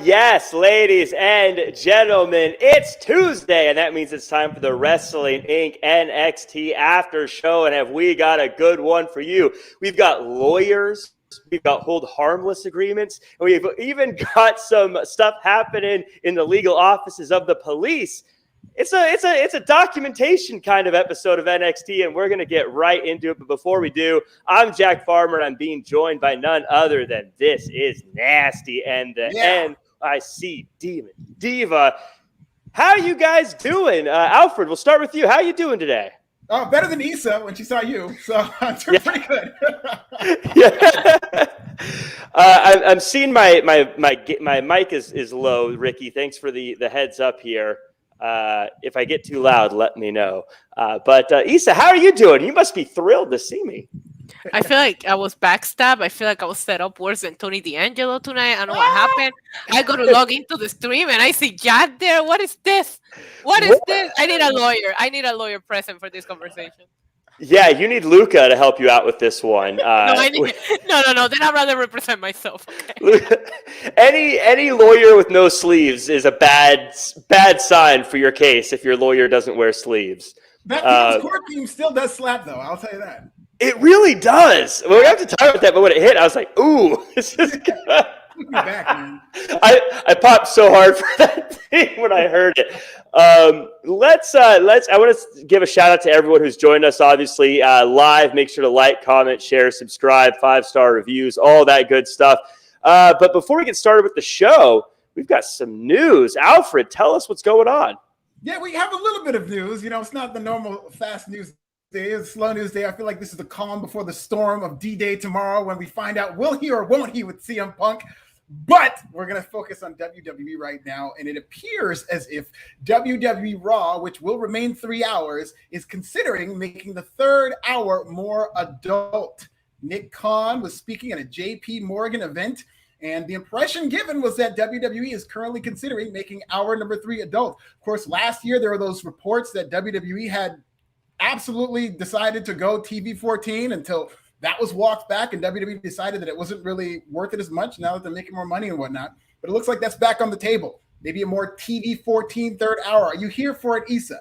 Yes, ladies and gentlemen, it's Tuesday, and that means it's time for the Wrestling Inc. NXT after show. And have we got a good one for you? We've got lawyers, we've got hold harmless agreements, and we've even got some stuff happening in the legal offices of the police. It's a documentation kind of episode of NXT, and we're going to get right into it. But before we do, I'm Jack Farmer, and I'm being joined by none other than This Is Nasty and the NIC Demon Diva. How you guys doing? Alfred, we'll start with you. How you doing today? Oh, better than Issa when she saw you, so I'm doing pretty good. I'm seeing my mic is low, Ricky. Thanks for the heads up here. If I get too loud, let me know. But Issa, how are you doing? You must be thrilled to see me. I feel like I was backstabbed. I feel like I was set up worse than Tony D'Angelo tonight. I don't know what happened. I go to log into the stream and I see Jack there. What is this? What is this? I need a lawyer. I need a lawyer present for this conversation. Yeah, you need Luca to help you out with this one. No. Then I'd rather represent myself. Okay. Any lawyer with no sleeves is a bad sign for your case if your lawyer doesn't wear sleeves. That court team still does slap, though. I'll tell you that. It really does. Well, we have to talk about that, but when it hit, I was like, "Ooh, this is good." Back, man. I popped so hard for that thing when I heard it. I want to give a shout out to everyone who's joined us, obviously, live. Make sure to like, comment, share, subscribe, 5-star reviews, all that good stuff. But before we get started with the show, we've got some news. Alfred, tell us what's going on. Yeah, we have a little bit of news. You know, it's not the normal fast news day. It's a slow news day. I feel like this is the calm before the storm of D-Day tomorrow when we find out will he or won't he with CM Punk. But we're going to focus on WWE right now, and it appears as if WWE RAW, which will remain 3 hours, is considering making the third hour more adult. Nick Khan was speaking at a JP Morgan event, and the impression given was that WWE is currently considering making hour number 3 adult. Of course, last year there were those reports that WWE had absolutely decided to go TV-14 until that was walked back, and WWE decided that it wasn't really worth it as much now that they're making more money and whatnot. But it looks like that's back on the table. Maybe a more TV-14 third hour. Are you here for it, Issa?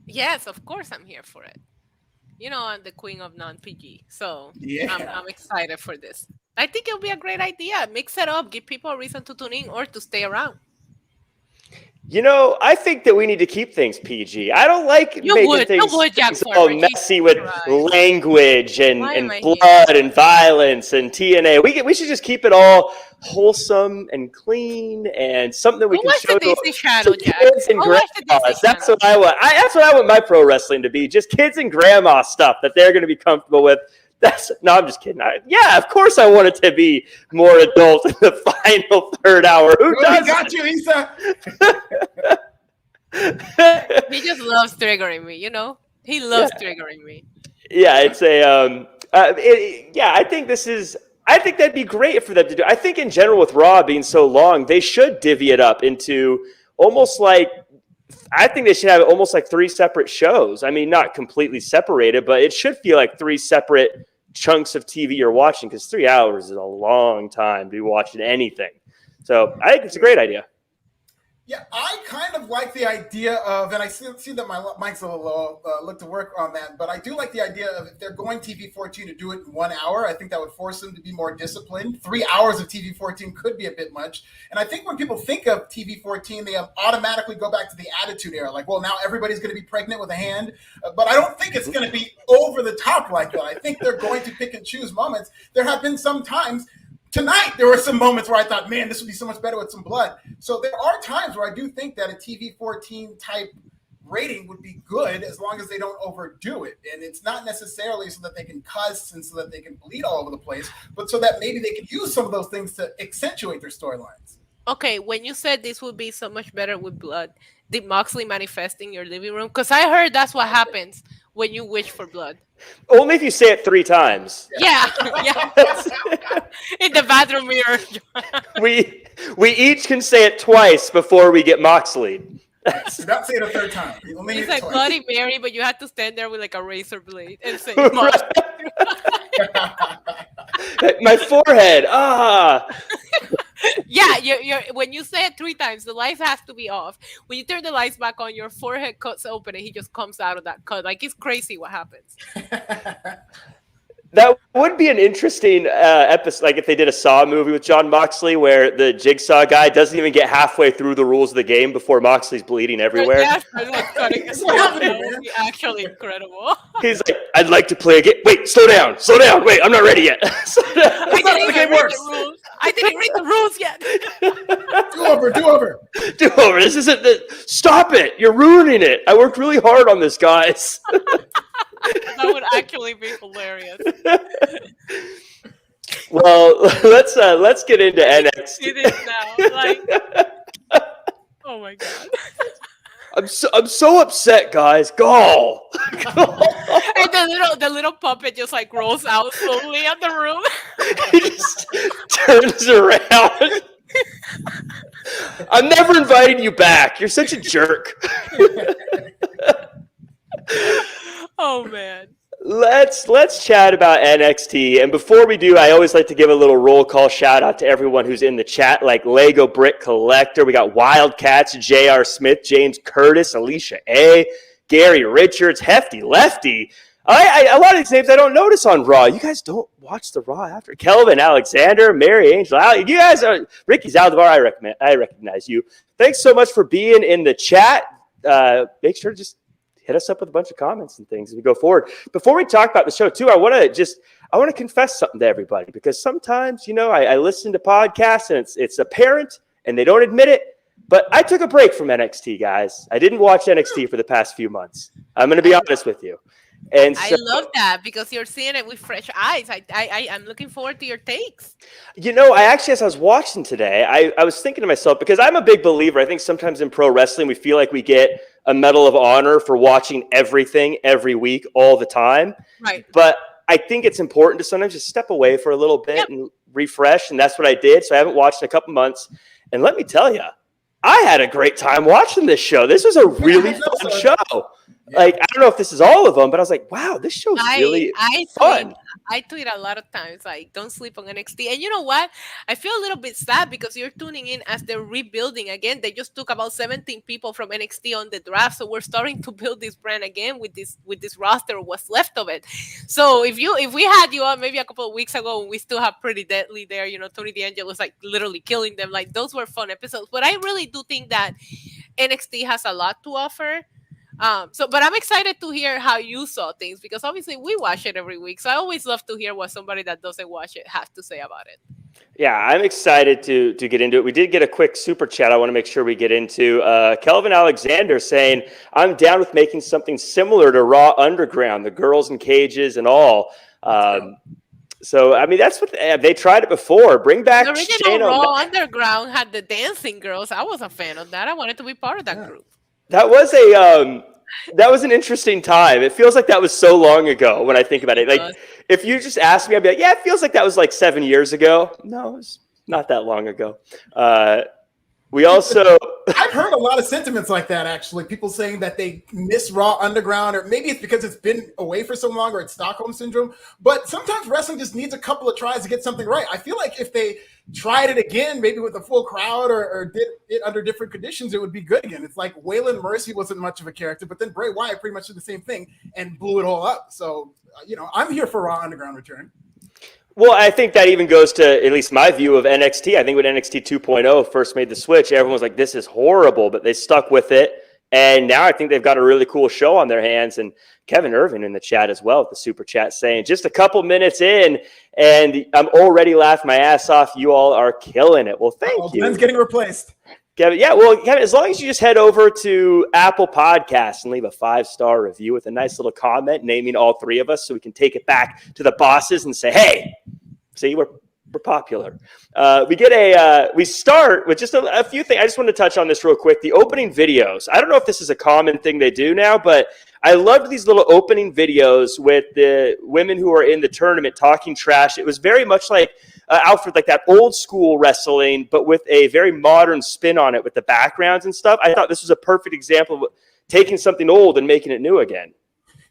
Yes, of course I'm here for it. You know, I'm the queen of non-PG, so yeah. I'm excited for this. I think it'll be a great idea. Mix it up, give people a reason to tune in or to stay around. You know, I think that we need to keep things PG. I don't like making things all messy with language and blood and violence and TNA. We should just keep it all wholesome and clean and something that we can show to kids and grandmas. That's what I want. That's what I want my pro wrestling to be. Just kids and grandma stuff that they're going to be comfortable with. I'm just kidding. Of course I want it to be more adult in the final third hour. Who does? Got you, Issa. He just loves triggering me, you know? He loves triggering me. Yeah, it's I think that'd be great for them to do. I think in general with Raw being so long, they should divvy it up into almost like, I think they should have almost like 3 separate shows. I mean, not completely separated, but it should feel like 3 separate chunks of TV you're watching, because 3 hours is a long time to be watching anything. So I think it's a great idea. Yeah, I kind of like the idea of, and I see that my mic's a little low, look to work on that, but I do like the idea of if they're going TV-14 to do it in 1 hour, I think that would force them to be more disciplined. 3 hours of TV-14 could be a bit much. And I think when people think of TV-14, they automatically go back to the Attitude Era. Like, well, now everybody's going to be pregnant with a hand. But I don't think it's going to be over the top like that. I think they're going to pick and choose moments. There have been some times. Tonight, there were some moments where I thought, man, this would be so much better with some blood. So there are times where I do think that a TV-14 type rating would be good as long as they don't overdo it. And it's not necessarily so that they can cuss and so that they can bleed all over the place, but so that maybe they can use some of those things to accentuate their storylines. Okay, when you said this would be so much better with blood, did Moxley manifest in your living room? Because I heard that's what happens when you wish for blood. Only if you say it 3 times. Yeah. In the bathroom mirror. we each can say it twice before we get Moxley. Do not say it a third time. It's like Bloody Mary, but you had to stand there with like a razor blade and say my forehead. Yeah, you're when you say it 3 times, the lights has to be off. When you turn the lights back on, your forehead cuts open and he just comes out of that cut. Like, it's crazy what happens. That would be an interesting episode, like if they did a Saw movie with John Moxley, where the Jigsaw guy doesn't even get halfway through the rules of the game before Moxley's bleeding everywhere. Yeah, that would be actually incredible. He's like, I'd like to play a game. Wait, slow down. Wait, I'm not ready yet. I didn't read the rules yet. Do over. This isn't stop it. You're ruining it. I worked really hard on this, guys. That would actually be hilarious. Well, let's get into NXT. It is now. Like, oh my god. I'm so upset, guys. Go. And the little puppet just like rolls out slowly on the room. He just turns around. I'm never inviting you back. You're such a jerk. Oh man. Let's chat about NXT. And before we do, I always like to give a little roll call shout out to everyone who's in the chat, like Lego Brick Collector. We got Wildcats, J.R. Smith, James Curtis, Alicia A., Gary Richards, Hefty Lefty. A lot of these names I don't notice on Raw. You guys don't watch the Raw after. Kelvin Alexander, Mary Angel. You guys are Ricky Zaldivar. I recognize you. Thanks so much for being in the chat. Make sure to just hit us up with a bunch of comments and things as we go forward. Before we talk about the show, too, I want to confess something to everybody, because sometimes, I listen to podcasts and it's apparent and they don't admit it. But I took a break from NXT, guys. I didn't watch NXT for the past few months. I'm going to be honest with you. And I love that, because you're seeing it with fresh eyes. I'm looking forward to your takes. I actually, as I was watching today, I was thinking to myself, because I'm a big believer. I think sometimes in pro wrestling, we feel like we get a medal of honor for watching everything every week, all the time. Right. But I think it's important to sometimes just step away for a little bit and refresh. And that's what I did. So I haven't watched in a couple months. And let me tell you, I had a great time watching this show. This was a really fun show. Yeah. Like, I don't know if this is all of them, but I was like, wow, this show's really fun. I tweet a lot of times, like, don't sleep on NXT. And you know what? I feel a little bit sad, because you're tuning in as they're rebuilding again. They just took about 17 people from NXT on the draft. So we're starting to build this brand again with this roster, what's left of it. So if we had you on maybe a couple of weeks ago, when we still have Pretty Deadly there, Tony D'Angelo was like literally killing them. Like, those were fun episodes. But I really do think that NXT has a lot to offer. But I'm excited to hear how you saw things, because obviously we watch it every week. So I always love to hear what somebody that doesn't watch it has to say about it. Yeah, I'm excited to get into it. We did get a quick super chat I want to make sure we get into. Kelvin Alexander saying, I'm down with making something similar to Raw Underground, the girls in cages and all. So, I mean, that's what they tried it before. Bring back the original Raw Underground had the dancing girls. I was a fan of that. I wanted to be part of that group. That was an interesting time. It feels like that was so long ago when I think about it. Like, if you just asked me, I'd be like, yeah, it feels like that was like 7 years ago. No, it was not that long ago. We also... I've heard a lot of sentiments like that, actually. People saying that they miss Raw Underground, or maybe it's because it's been away for so long, or it's Stockholm Syndrome. But sometimes wrestling just needs a couple of tries to get something right. I feel like if they tried it again, maybe with a full crowd, or did it under different conditions, it would be good again. It's like Waylon Mercy wasn't much of a character, but then Bray Wyatt pretty much did the same thing and blew it all up. So, I'm here for Raw Underground return. Well, I think that even goes to at least my view of NXT. I think when NXT 2.0 first made the switch, everyone was like, this is horrible, but they stuck with it. And now I think they've got a really cool show on their hands. And Kevin Irvin in the chat as well, with the super chat, saying just a couple minutes in, and I'm already laughing my ass off. You all are killing it. Well, thank you. Ben's getting replaced. Kevin, yeah, well, Kevin, as long as you just head over to Apple Podcasts and leave a 5-star review with a nice little comment naming all three of us, so we can take it back to the bosses and say, hey, see, we're popular. We start with just a few things. I just want to touch on this real quick. The opening videos. I don't know if this is a common thing they do now, but I loved these little opening videos with the women who are in the tournament talking trash. It was very much like Alfred, like that old school wrestling, but with a very modern spin on it with the backgrounds and stuff. I thought this was a perfect example of taking something old and making it new again.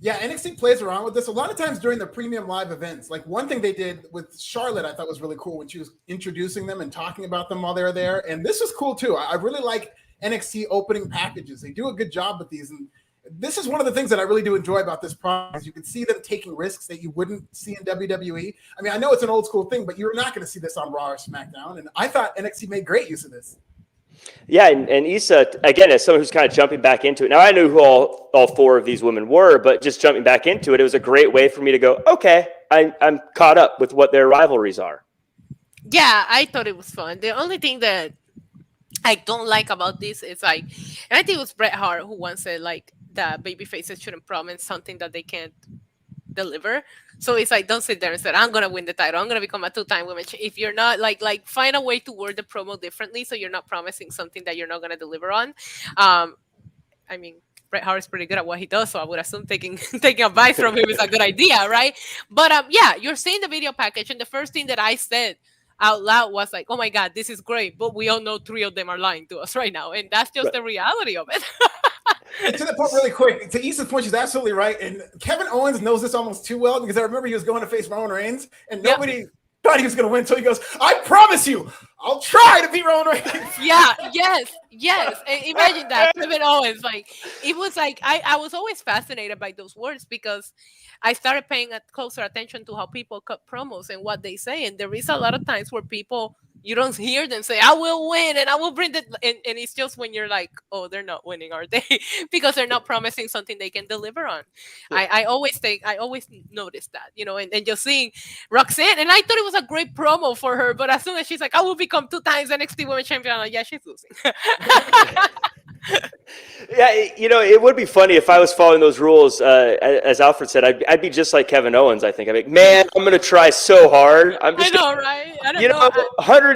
Yeah, NXT plays around with this a lot of times during the premium live events. Like one thing they did with Charlotte, I thought was really cool when she was introducing them and talking about them while they were there. And this was cool too. I really like NXT opening packages. They do a good job with these. And this is one of the things that I really do enjoy about this product. You can see them taking risks that you wouldn't see in WWE. I mean, I know it's an old school thing, but you're not going to see this on Raw or SmackDown. And I thought NXT made great use of this. Yeah, and Issa, again, as someone who's kind of jumping back into it, now I knew who all four of these women were, but just jumping back into it, it was a great way for me to go, okay, I'm caught up with what their rivalries are. Yeah, I thought it was fun. The only thing that I don't like about this is like, and I think it was Bret Hart who once said like that baby faces shouldn't promise something that they can't deliver. So it's like, don't sit there and say, I'm gonna win the title, I'm gonna become a 2-time women. If you're not like find a way to word the promo differently so you're not promising something that you're not gonna deliver on. I mean, Bret Hart is pretty good at what he does, so I would assume taking advice from him is a good idea, right? But yeah, you're seeing the video package, and the first thing that I said out loud was like, oh my god, this is great, but we all know 3 of them are lying to us right now, and that's just the reality of it. And to the point really quick, to Issa's point, she's absolutely right. And Kevin Owens knows this almost too well because I remember he was going to face Roman Reigns and nobody thought he was going to win. So he goes, I promise you, I'll try to beat Roman Reigns. Yes. And imagine that. Kevin Owens, like, it was like, I was always fascinated by those words because I started paying a closer attention to how people cut promos and what they say. And there is a lot of times where people, you don't hear them say, I will win and I will bring it. And it's just when you're like, oh, they're not winning, are they? Because they're not promising something they can deliver on. Yeah. I always notice that, you know, and just seeing Roxanne. And I thought it was a great promo for her. But as soon as she's like, I will become 2 times NXT Women's Champion, I'm like, yeah, she's losing. Yeah, you know, it would be funny if I was following those rules. As Alfred said, I'd be just like Kevin Owens. I think I'd be like, man, I'm going to try so hard. I'm just, right? I don't know. 110%.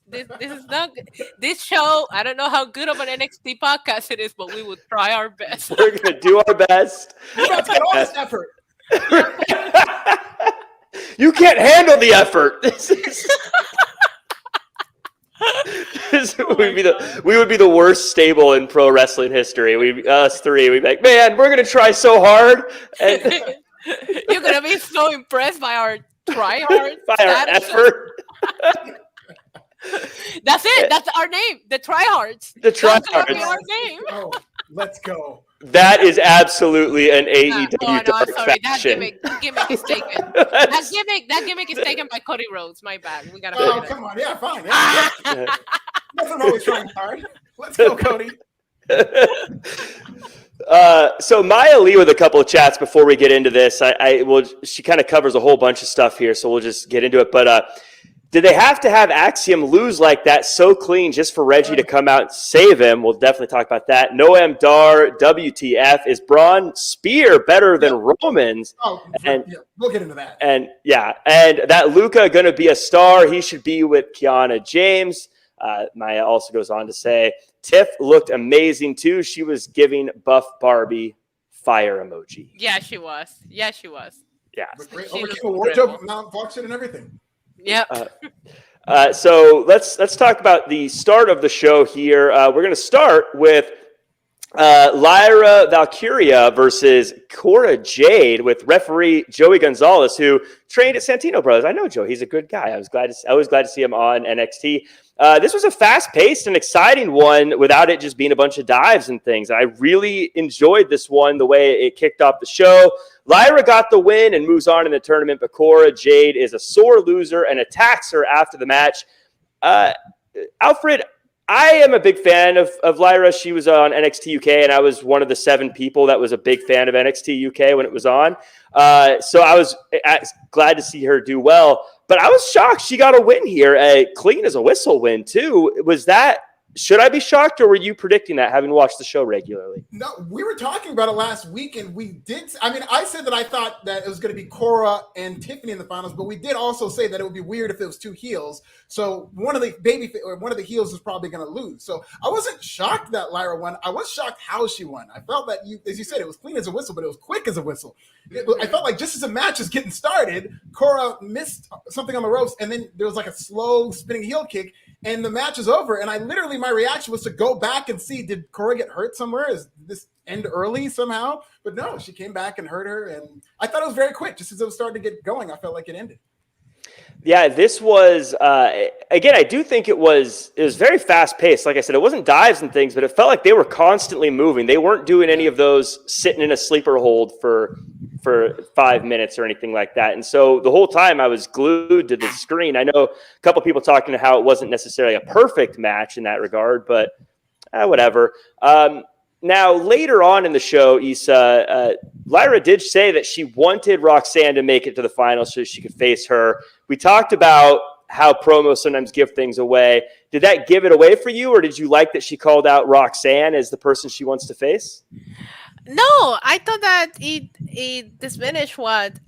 This is not this show. I don't know how good of an NXT podcast it is, but we would try our best. We're going to do our best. We're about to get all this effort. You can't handle the effort. We would be the worst stable in pro wrestling history. Us three, we'd be like, man, we're gonna try so hard. And you're gonna be so impressed by our try hard, by our effort. That's it. That's our name. The tryhards. The tryhards. That's our name. Oh, let's go. That is absolutely an AEW dark faction. That gimmick is taken. That gimmick is taken by Cody Rhodes. My bad. We gotta. Oh, come on. Yeah, fine. Yeah. Nothing wrong with trying hard. Let's go, Cody. So Maya Lee with a couple of chats before we get into this. She kind of covers a whole bunch of stuff here, so we'll just get into it. But did they have to have Axiom lose like that so clean just for Reggie to come out and save him? We'll definitely talk about that. Noam Dar, WTF. Is Braun Spear better than Roman's? Oh, and, we'll get into that. And that Luca going to be a star. He should be with Kiana James. Maya also goes on to say, Tiff looked amazing too. She was giving Buff Barbie fire emoji. Yeah, she was. Yeah. Great. Overcame a wardrobe, Mount Fox and everything. Yeah. So let's talk about the start of the show here. We're going to start with Lyra Valkyria versus Cora Jade with referee Joey Gonzalez, who trained at Santino Brothers. I know Joe; he's a good guy. I was glad to see him on NXT. This was a fast-paced and exciting one without it just being a bunch of dives and things. I really enjoyed this one, the way it kicked off the show. Lyra got the win and moves on in the tournament, but Cora Jade is a sore loser and attacks her after the match. Alfred, I am a big fan of Lyra. She was on NXT UK, and I was one of the 7 people that was a big fan of NXT UK when it was on. So I was glad to see her do well. But I was shocked she got a win here, a clean as a whistle win, too. Should I be shocked, or were you predicting that, having watched the show regularly? No, we were talking about it last week, and we did. I mean, I said that I thought that it was going to be Cora and Tiffany in the finals, but we did also say that it would be weird if it was 2 heels. So one of the heels is probably going to lose. So I wasn't shocked that Lyra won. I was shocked how she won. I felt that, as you said, it was clean as a whistle, but it was quick as a whistle. I felt like just as the match was getting started, Cora missed something on the ropes, and then there was like a slow spinning heel kick. And the match is over. And my reaction was to go back and see, did Cora get hurt somewhere? Is this end early somehow? But no, she came back and hurt her. And I thought it was very quick. Just as it was starting to get going, I felt like it ended. Yeah, this was, again, I do think it was very fast paced. Like I said, it wasn't dives and things, but it felt like they were constantly moving. They weren't doing any of those sitting in a sleeper hold for 5 minutes or anything like that. And so the whole time I was glued to the screen. I know a couple people talking to how it wasn't necessarily a perfect match in that regard, but whatever. Now, later on in the show, Issa, Lyra did say that she wanted Roxanne to make it to the final so she could face her. We talked about how promos sometimes give things away. Did that give it away for you, or did you like that she called out Roxanne as the person she wants to face? No, I thought that it diminished what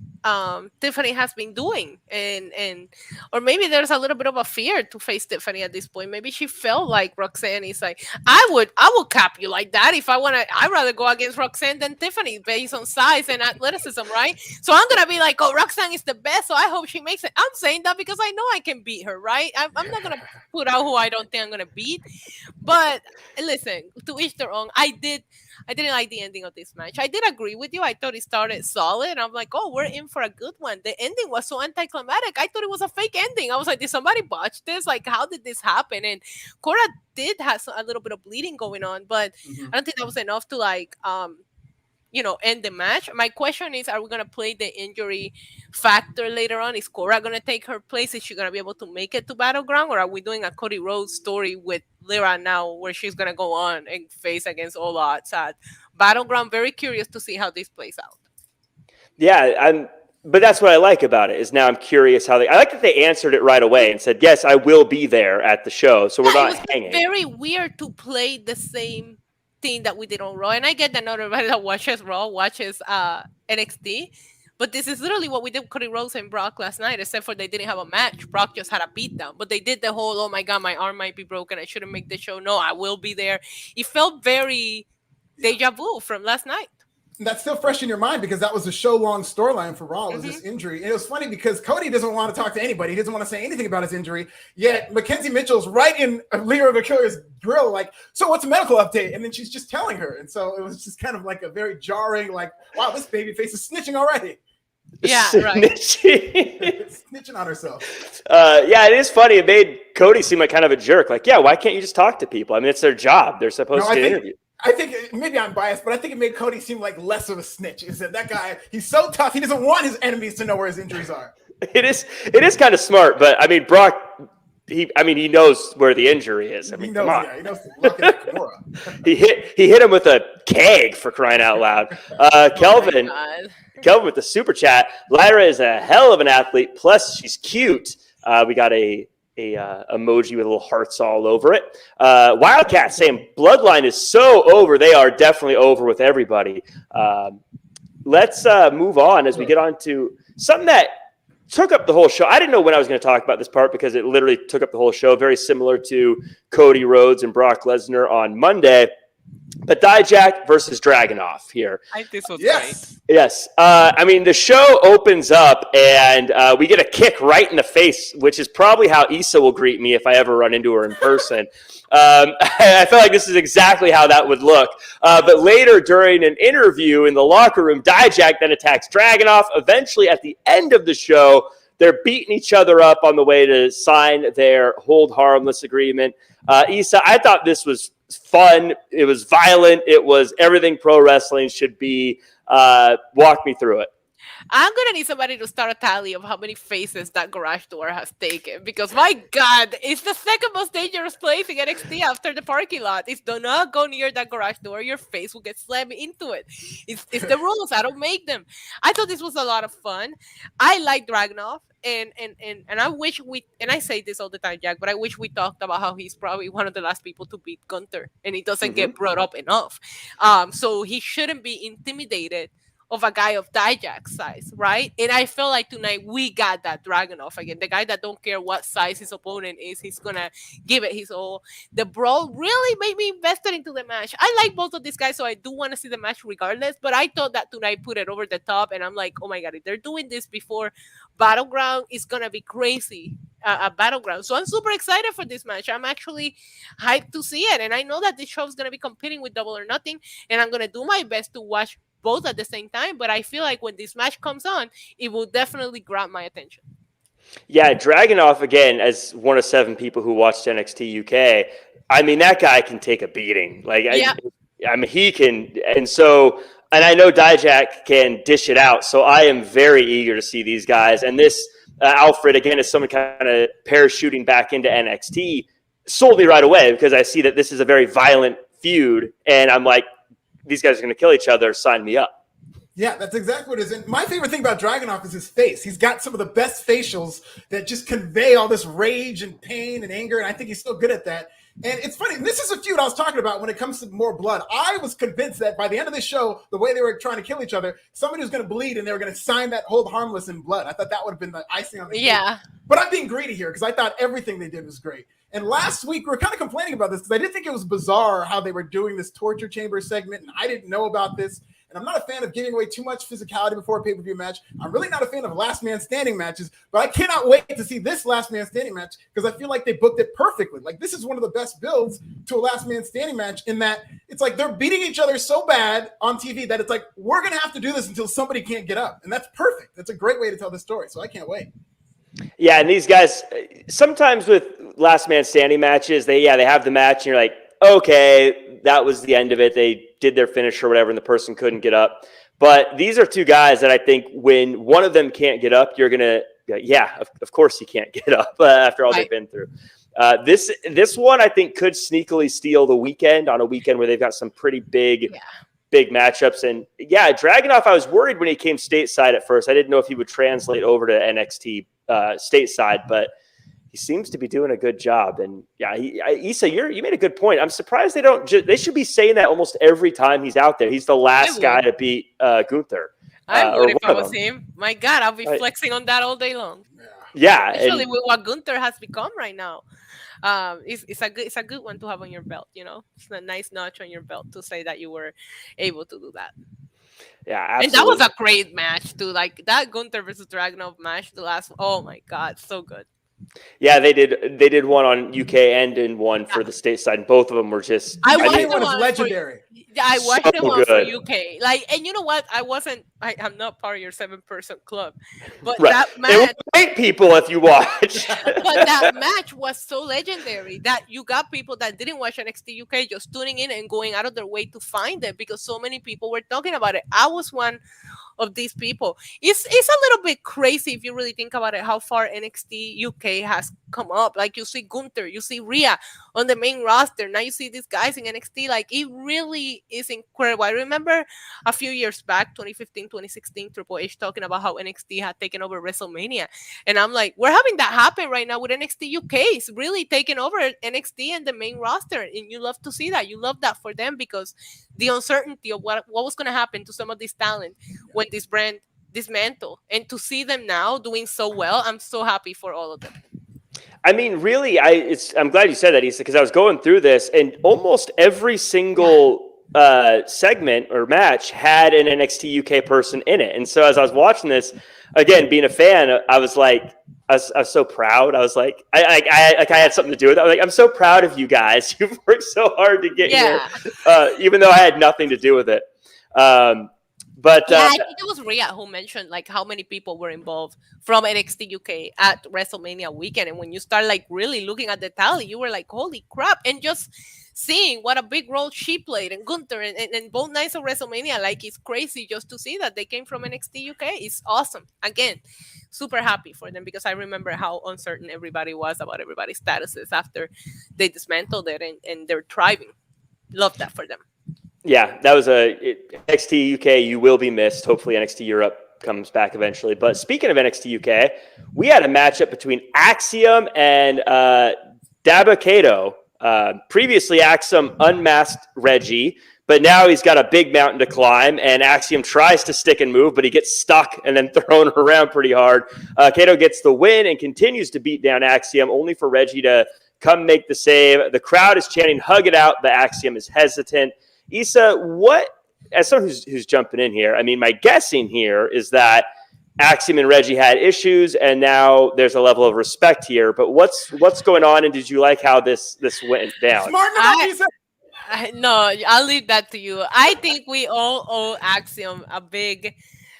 Tiffany has been doing, and or maybe there's a little bit of a fear to face Tiffany at this point. Maybe she felt like Roxanne is like, I would cap you like that if I want to. I'd rather go against Roxanne than Tiffany based on size and athleticism, right? So I'm gonna be like, oh, Roxanne is the best, so I hope she makes it. I'm saying that because I know I can beat her, right? I'm not gonna put out who I don't think I'm gonna beat. But listen, to each their own. I didn't like the ending of this match. I did agree with you. I thought it started solid. I'm like, oh, we're in for a good one. The ending was so anticlimactic. I thought it was a fake ending. I was like, did somebody botch this? Like, how did this happen? And Cora did have a little bit of bleeding going on, but I don't think that was enough to like, end the match. My question is, are we going to play the injury factor later on? Is Cora going to take her place? Is she going to be able to make it to Battleground? Or are we doing a Cody Rhodes story with Lyra now where she's going to go on and face against all odds at Battleground? Very curious to see how this plays out. Yeah, but that's what I like about it is now I'm curious how I like that they answered it right away and said, yes, I will be there at the show. So we're not hanging. Very weird to play the same thing that we did on Raw, and I get that not everybody that watches Raw watches NXT, but this is literally what we did with Cody Rhodes and Brock last night, except for they didn't have a match. Brock just had a beatdown, but they did the whole, oh my god, my arm might be broken, I shouldn't make the show. No, I will be there. It felt very deja vu from last night. That's still fresh in your mind because that was a show-long storyline for Raw, was this injury. And it was funny because Cody doesn't want to talk to anybody. He doesn't want to say anything about his injury. Yet Mackenzie Mitchell's right in Lyra Valkyria's grill, like, so what's a medical update? And then she's just telling her. And so it was just kind of like a very jarring, like, wow, this baby face is snitching already. Yeah, right. Snitching on herself. Yeah, it is funny. It made Cody seem like kind of a jerk. Like, yeah, why can't you just talk to people? I mean, it's their job. They're supposed to interview. I think maybe I'm biased, but I think it made Cody seem like less of a snitch. He said that guy, he's so tough. He doesn't want his enemies to know where his injuries are. It is kind of smart, but I mean, Brock, he knows where the injury is. I mean, come on. Yeah, he knows looking at Cora. he hit him with a keg for crying out loud. Kelvin with the super chat. Lyra is a hell of an athlete. Plus, she's cute. We got a emoji with little hearts all over it. Wildcat saying Bloodline is so over. They are definitely over with everybody. Let's move on as we get on to something that took up the whole show. I didn't know when I was going to talk about this part because it literally took up the whole show. Very similar to Cody Rhodes and Brock Lesnar on Monday. But Dijak versus Dragunov here. I think this was great. Yes. I mean, the show opens up and we get a kick right in the face, which is probably how Issa will greet me if I ever run into her in person. I feel like this is exactly how that would look. But later during an interview in the locker room, Dijak then attacks Dragunov. Eventually, at the end of the show, they're beating each other up on the way to sign their hold harmless agreement. Issa, I thought this was fun. It was violent. It was everything pro wrestling should be. Walk me through it. I'm going to need somebody to start a tally of how many faces that garage door has taken. Because, my God, it's the second most dangerous place in NXT after the parking lot. It's do not go near that garage door. Your face will get slammed into it. It's the rules. I don't make them. I thought this was a lot of fun. I like Dragunov. And I wish and I say this all the time, Jack, but I wish we talked about how he's probably one of the last people to beat Gunther. And he doesn't get brought up enough. So he shouldn't be intimidated of a guy of Dijak's size, right? And I feel like tonight we got that Dragunov again. The guy that don't care what size his opponent is, he's gonna give it his all. The brawl really made me invested into the match. I like both of these guys, so I do want to see the match regardless, but I thought that tonight put it over the top, and I'm like, oh my God, if they're doing this before Battleground, it's gonna be crazy a battleground. So I'm super excited for this match. I'm actually hyped to see it, and I know that this show is going to be competing with Double or Nothing, and I'm going to do my best to watch both at the same time. But I feel like when this match comes on, it will definitely grab my attention. Yeah, Dragunov, again, as one of 7 people who watched NXT UK, I mean, that guy can take a beating. Like, Yeah. I mean, he can. And I know Dijak can dish it out. So I am very eager to see these guys. And this Alfred, again, is someone kind of parachuting back into NXT, sold me right away because I see that this is a very violent feud. And I'm like, these guys are going to kill each other. Sign me up. Yeah, that's exactly what it is. And my favorite thing about Dragunov is his face. He's got some of the best facials that just convey all this rage and pain and anger, and I think he's so good at that. And it's funny, this is a feud I was talking about when it comes to more blood. I was convinced that by the end of the show, the way they were trying to kill each other, somebody was going to bleed and they were going to sign that hold harmless in blood. I thought that would have been the icing on the cake. Yeah. But I'm being greedy here because I thought everything they did was great. And last week, we were kind of complaining about this because I did think it was bizarre how they were doing this torture chamber segment, and I didn't know about this. And I'm not a fan of giving away too much physicality before a pay-per-view match. I'm really not a fan of last man standing matches, but I cannot wait to see this last man standing match because I feel like they booked it perfectly. Like, this is one of the best builds to a last man standing match in that it's like they're beating each other so bad on TV that it's like, we're going to have to do this until somebody can't get up. And that's perfect. That's a great way to tell the story. So I can't wait. Yeah, and these guys, sometimes with last man standing matches, they have the match and you're like, okay, that was the end of it. They did their finish or whatever, and the person couldn't get up. But these are 2 guys that I think when one of them can't get up, you're going to, of course you can't get up after all they've been through. This one I think could sneakily steal the weekend on a weekend where they've got some pretty big matchups. And Dragunov, I was worried when he came stateside at first. I didn't know if he would translate over to NXT stateside, but he seems to be doing a good job. And Issa, you made a good point. I'm surprised they don't. They should be saying that almost every time he's out there. He's the last guy to beat Gunther. I would if I was him. My God, I'll be flexing on that all day long. Yeah, especially with what Gunther has become right now. It's a good one to have on your belt. You know, it's a nice notch on your belt to say that you were able to do that. Yeah, absolutely. And that was a great match too. Like that Gunther versus Dragunov match, the last. Oh my God, so good. Yeah, they did one on UK and in one for the stateside. And both of them were just. I watched one was legendary. I watched them all for UK. Like, and you know what? I'm not part of your 7-person club, but that match. It will 8 people if you watch. But that match was so legendary that you got people that didn't watch NXT UK just tuning in and going out of their way to find it because so many people were talking about it. I was one of these people. It's a little bit crazy if you really think about it, how far NXT UK has come up. Like, you see Gunther, you see Rhea on the main roster. Now you see these guys in NXT. Like, it really is incredible. I remember a few years back, 2015, 2016, Triple H talking about how NXT had taken over WrestleMania. And I'm like, we're having that happen right now with NXT UK. It's really taking over NXT and the main roster. And you love to see that. You love that for them because the uncertainty of what was going to happen to some of this talent when this brand dismantle, and to see them now doing so well, I'm so happy for all of them. I mean, really, I'm glad you said that, Issa, because I was going through this, and almost every single segment or match had an NXT UK person in it. And so as I was watching this, again, being a fan, I was like, I was so proud. I was like, I had something to do with it. I was like, I'm so proud of you guys. You've worked so hard to get here, even though I had nothing to do with it. But I think it was Rhea who mentioned like how many people were involved from NXT UK at WrestleMania weekend. And when you start like really looking at the tally, you were like, holy crap. And just seeing what a big role she played and Gunther and both nights of WrestleMania, like it's crazy just to see that they came from NXT UK. It's awesome. Again, super happy for them because I remember how uncertain everybody was about everybody's statuses after they dismantled it and they're thriving. Love that for them. Yeah, that was NXT UK. You will be missed. Hopefully NXT Europe comes back eventually. But speaking of NXT UK, we had a matchup between Axiom and Dabba-Kato. Previously, Axiom unmasked Reggie, but now he's got a big mountain to climb, and Axiom tries to stick and move, but he gets stuck and then thrown around pretty hard. Kato gets the win and continues to beat down Axiom, only for Reggie to come make the save. The crowd is chanting, hug it out, but Axiom is hesitant. Issa, as someone who's jumping in here, I mean, my guessing here is that Axiom and Reggie had issues, and now there's a level of respect here. But what's going on, and did you like how this went down? No, I'll leave that to you. I think we all owe Axiom a big.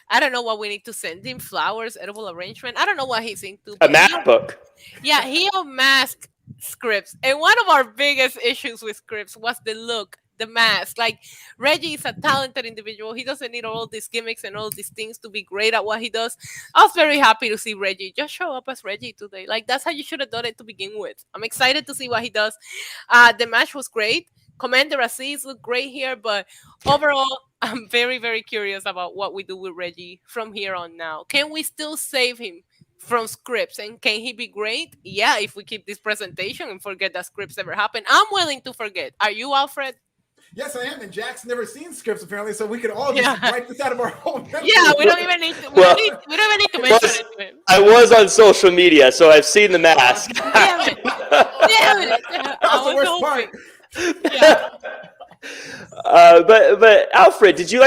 I don't know what we need to send him, flowers, edible arrangement. I don't know what he's into. A math book. Yeah, he unmasked scripts, and one of our biggest issues with scripts was the look. The mask. Like, Reggie is a talented individual. He doesn't need all these gimmicks and all these things to be great at what he does. I was very happy to see Reggie just show up as Reggie today. Like, that's how you should have done it to begin with. I'm excited to see what he does. The match was great. Commander Aziz looked great here, but overall, I'm very, very curious about what we do with Reggie from here on now. Can we still save him from scripts, and can he be great? Yeah, if we keep this presentation and forget that scripts ever happened. I'm willing to forget. Are you, Alfred? Yes, I am, and Jack's never seen scripts apparently, so we could all just wipe this out of our whole memory. Yeah, we don't even need to. We don't even need to mention it to him. I was on social media, so I've seen the mask. Damn it! Damn it! That's the worst part. Yeah. But Alfred, do you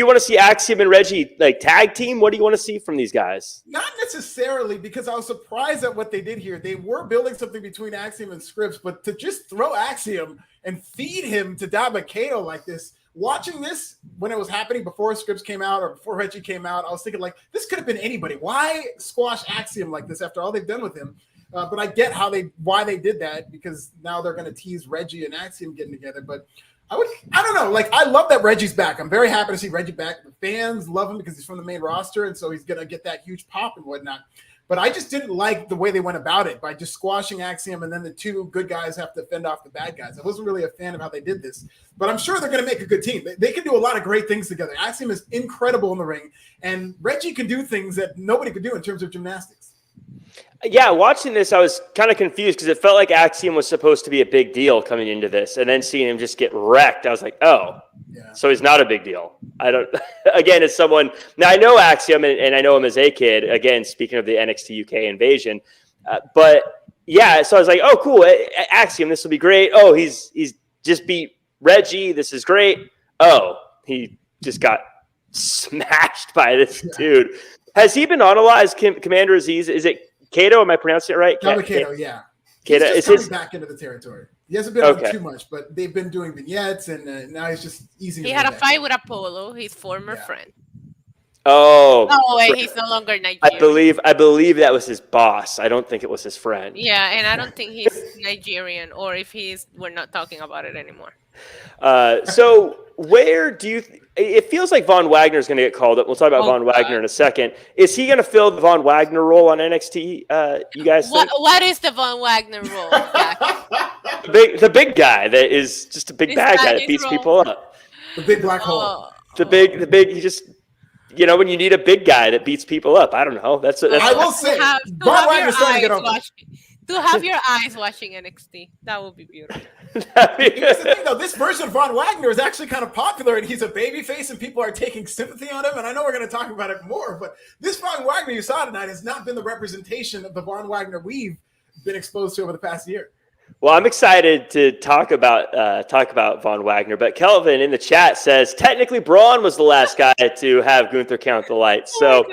want to see Axiom and Reggie like tag team? What do you want to see from these guys? Not necessarily, because I was surprised at what they did here. They were building something between Axiom and Scripps, but to just throw Axiom and feed him to Dabba-Kato like this, watching this when it was happening before Scripps came out or before Reggie came out, I was thinking like, this could have been anybody. Why squash Axiom like this after all they've done with him? But I get why they did that, because now they're going to tease Reggie and Axiom getting together. But I don't know. Like, I love that Reggie's back. I'm very happy to see Reggie back. The fans love him because he's from the main roster, and so he's going to get that huge pop and whatnot. But I just didn't like the way they went about it by just squashing Axiom, and then the two good guys have to fend off the bad guys. I wasn't really a fan of how they did this, but I'm sure they're going to make a good team. They can do a lot of great things together. Axiom is incredible in the ring, and Reggie can do things that nobody could do in terms of gymnastics. Yeah, watching this, I was kind of confused because it felt like Axiom was supposed to be a big deal coming into this, and then seeing him just get wrecked, I was like, oh, yeah. So he's not a big deal. I don't. Again, as someone now, I know Axiom, and I know him as a kid. Again, speaking of the NXT UK invasion, but yeah, so I was like, oh, cool, Axiom, this will be great. Oh, he's just beat Reggie. This is great. Oh, he just got smashed by this dude. Has he been on a lot as Commander Aziz? Is it Kato? Am I pronouncing it right? Kato, yeah. Kato is coming back into the territory. He hasn't been on too much, but they've been doing vignettes, and now he's just easing. He had a fight with Apollo, his former friend. Oh. Oh, wait, he's no longer Nigerian. I believe that was his boss. I don't think it was his friend. Yeah, and I don't think he's Nigerian, or if he's, we're not talking about it anymore. So where do you? It feels like Von Wagner is going to get called up. We'll talk about Von Wagner in a second. Is he going to fill the Von Wagner role on NXT? You guys think? What is the Von Wagner role? the big guy that is just a big bad guy that beats people up. The big black hole. The big. He just. You know, when you need a big guy that beats people up, I don't know. I will say, Von Wagner's trying to get over. To have your eyes watching NXT, that would be beautiful. Here's the thing, though. This version of Von Wagner is actually kind of popular, and he's a babyface, and people are taking sympathy on him. And I know we're going to talk about it more, but this Von Wagner you saw tonight has not been the representation of the Von Wagner we've been exposed to over the past year. Well, I'm excited to talk about Von Wagner, but Kelvin in the chat says technically Braun was the last guy to have Gunther count the lights. So,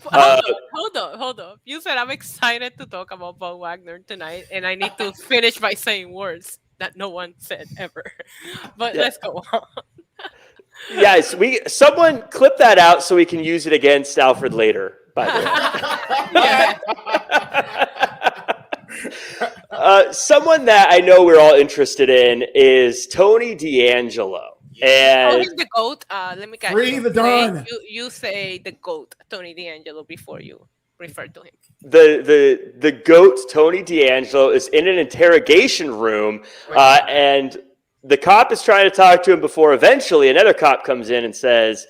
hold on. You said I'm excited to talk about Von Wagner tonight, and I need to finish by saying words that no one said ever. But let's go on. Yes, someone clip that out so we can use it against Alfred later. By the way. Yeah. Someone that I know we're all interested in is Tony D'Angelo. And he's the GOAT. Let me Free the Dawn. You say the GOAT, Tony D'Angelo, before you refer to him. The GOAT, Tony D'Angelo, is in an interrogation room, and the cop is trying to talk to him before eventually another cop comes in and says,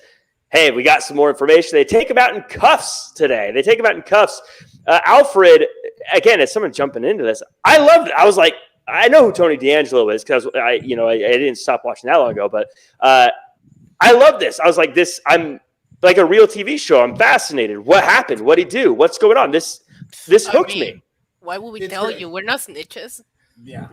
hey, we got some more information. They take him out in cuffs today. Alfred, again, as someone jumping into this, I loved it. I was like, I know who Tony D'Angelo is because I didn't stop watching that long ago, but I love this. I was like, I'm like a real TV show. I'm fascinated. What happened? What'd he do? What's going on? This hooked me. Why would we tell you? We're not snitches. Yeah,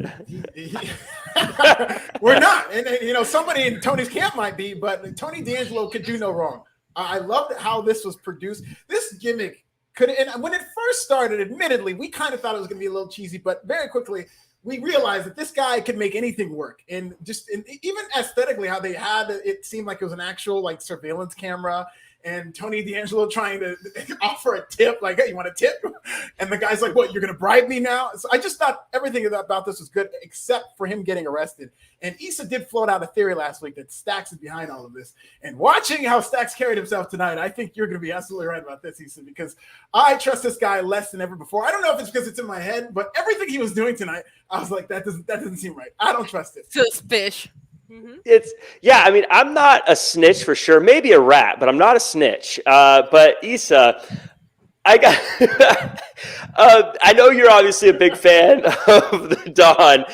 we're not. And somebody in Tony's camp might be, but Tony D'Angelo could do no wrong. I loved how this was produced. This gimmick and when it first started, admittedly, we kind of thought it was going to be a little cheesy, but very quickly we realized that this guy could make anything work. And even aesthetically, how they had it seemed like it was an actual like surveillance camera. And Tony D'Angelo trying to offer a tip, like, hey, you want a tip? And the guy's like, what, you're going to bribe me now? So I just thought everything about this was good, except for him getting arrested. And Issa did float out a theory last week that Stax is behind all of this. And watching how Stax carried himself tonight, I think you're going to be absolutely right about this, Issa, because I trust this guy less than ever before. I don't know if it's because it's in my head, but everything he was doing tonight, I was like, that doesn't seem right. I don't trust it. Suspicious. I mean, I'm not a snitch for sure. Maybe a rat, but I'm not a snitch. But Issa, I know you're obviously a big fan of the Dawn.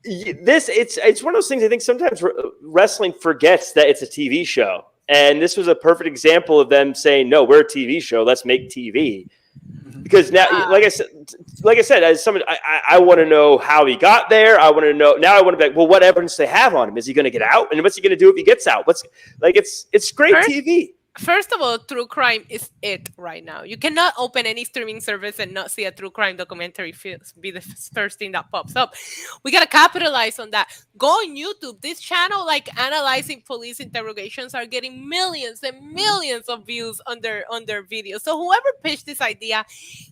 It's one of those things I think sometimes wrestling forgets that it's a TV show. And this was a perfect example of them saying, no, we're a TV show. Let's make TV. Because now, like I said, as someone, I want to know how he got there. I want to know now. I want to be like, well, what evidence they have on him? Is he going to get out? And what's he going to do if he gets out? It's great TV. First of all, true crime is it right now. You cannot open any streaming service and not see a true crime documentary be the first thing that pops up. We got to capitalize on that. Go on YouTube. This channel, like analyzing police interrogations, are getting millions and millions of views on their videos. So whoever pitched this idea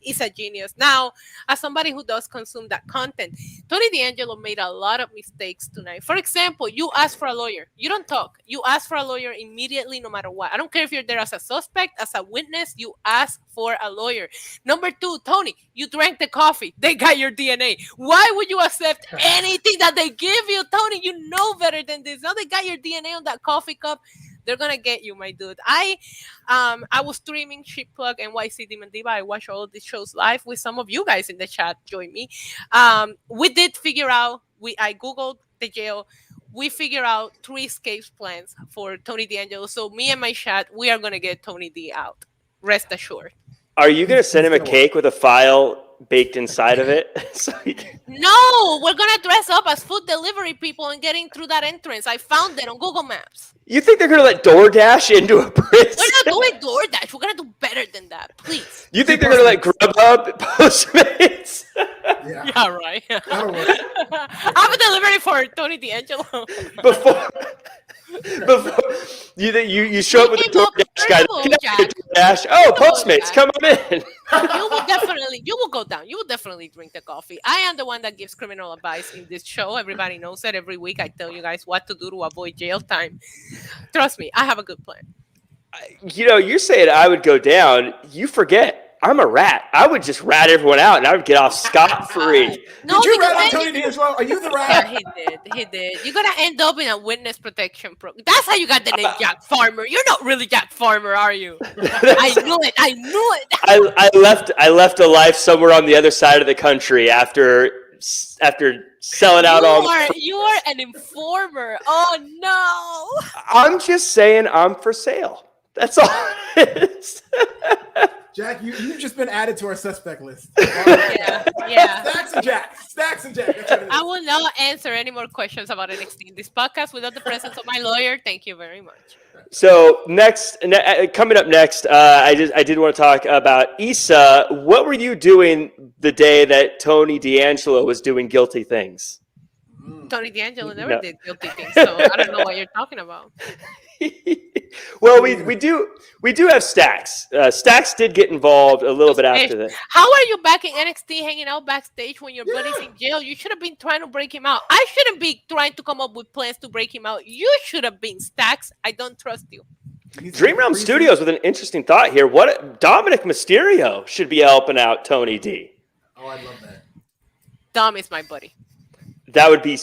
is a genius. Now, as somebody who does consume that content, Tony D'Angelo made a lot of mistakes tonight. For example, you ask for a lawyer. You don't talk. You ask for a lawyer immediately, no matter what. I don't care if you're there as a suspect, as a witness, you ask for a lawyer. Number two, Tony, you drank the coffee. They got your DNA. Why would you accept anything that they give you? Tony, you know better than this. Now they got your DNA on that coffee cup. They're gonna get you, my dude. I was streaming Ship Plug NYC Demon Diva. I watch all of these shows live with some of you guys in the chat. Join me. We did figure out. I googled the jail. We figure out 3 escape plans for Tony D'Angelo. So me and my chat, we are going to get Tony D out. Rest assured. Are you going to send him a cake with a file baked inside of it? No, we're going to dress up as food delivery people and getting through that entrance. I found it on Google Maps. You think they're going to let DoorDash into a prison? We're not doing DoorDash. We're going to do better than that, please. You think they're going to let Grubhub Postmates? Yeah, right. I'm a delivery for Tony D'Angelo. Before you show up with the DoorDash guy. Oh, Postmates, come on in. You will go down. You will definitely drink the coffee. I am the one that gives criminal advice in this show. Everybody knows that. Every week I tell you guys what to do to avoid jail time. Trust me, I have a good plan. You're saying I would go down. You forget. I'm a rat. I would just rat everyone out, and I would get off scot-free. No, did you rat on Tony D'Angelo? Are you the rat? Yeah, he did. You're going to end up in a witness protection program. That's how you got the name Jack Farmer. You're not really Jack Farmer, are you? I knew it. I left a life somewhere on the other side of the country after selling out You are an informer. Oh, no. I'm just saying I'm for sale. That's all it is. Jack, you've just been added to our suspect list. Yeah. Stacks and Jack. That's what it is. I will not answer any more questions about NXT in this podcast without the presence of my lawyer. Thank you very much. So coming up next, I did want to talk about Issa. What were you doing the day that Tony D'Angelo was doing guilty things? Tony D'Angelo never did guilty things, so I don't know what you're talking about. Well, we do have Stax. Stax did get involved a little bit after that. How are you back in NXT hanging out backstage when your buddy's in jail? You should have been trying to break him out. I shouldn't be trying to come up with plans to break him out. You should have been, Stax. I don't trust you. Dream Realm Studios with an interesting thought here. What Dominic Mysterio should be helping out Tony D. Oh, I love that. Dom is my buddy. That would be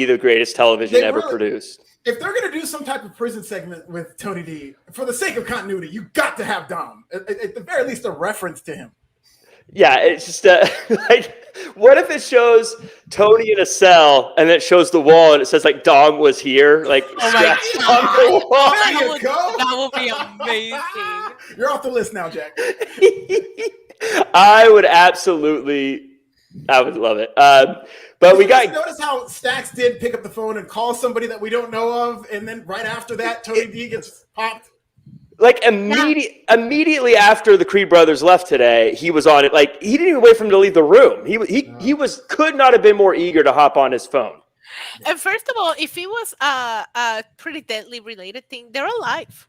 the greatest television ever produced. If they're going to do some type of prison segment with Tony D, for the sake of continuity, you got to have Dom. At the very least, a reference to him. Yeah, it's just what if it shows Tony in a cell and it shows the wall and it says like Dom was here, like scratched on the wall. There you go. That would be amazing. You're off the list now, Jack. I would love it. But we got notice how Stacks did pick up the phone and call somebody that we don't know of, and then right after that, Tony D gets popped. Like immediately after the Creed brothers left today, he was on it. Like he didn't even wait for him to leave the room. He could not have been more eager to hop on his phone. And first of all, if it was a pretty deadly related thing, they're alive.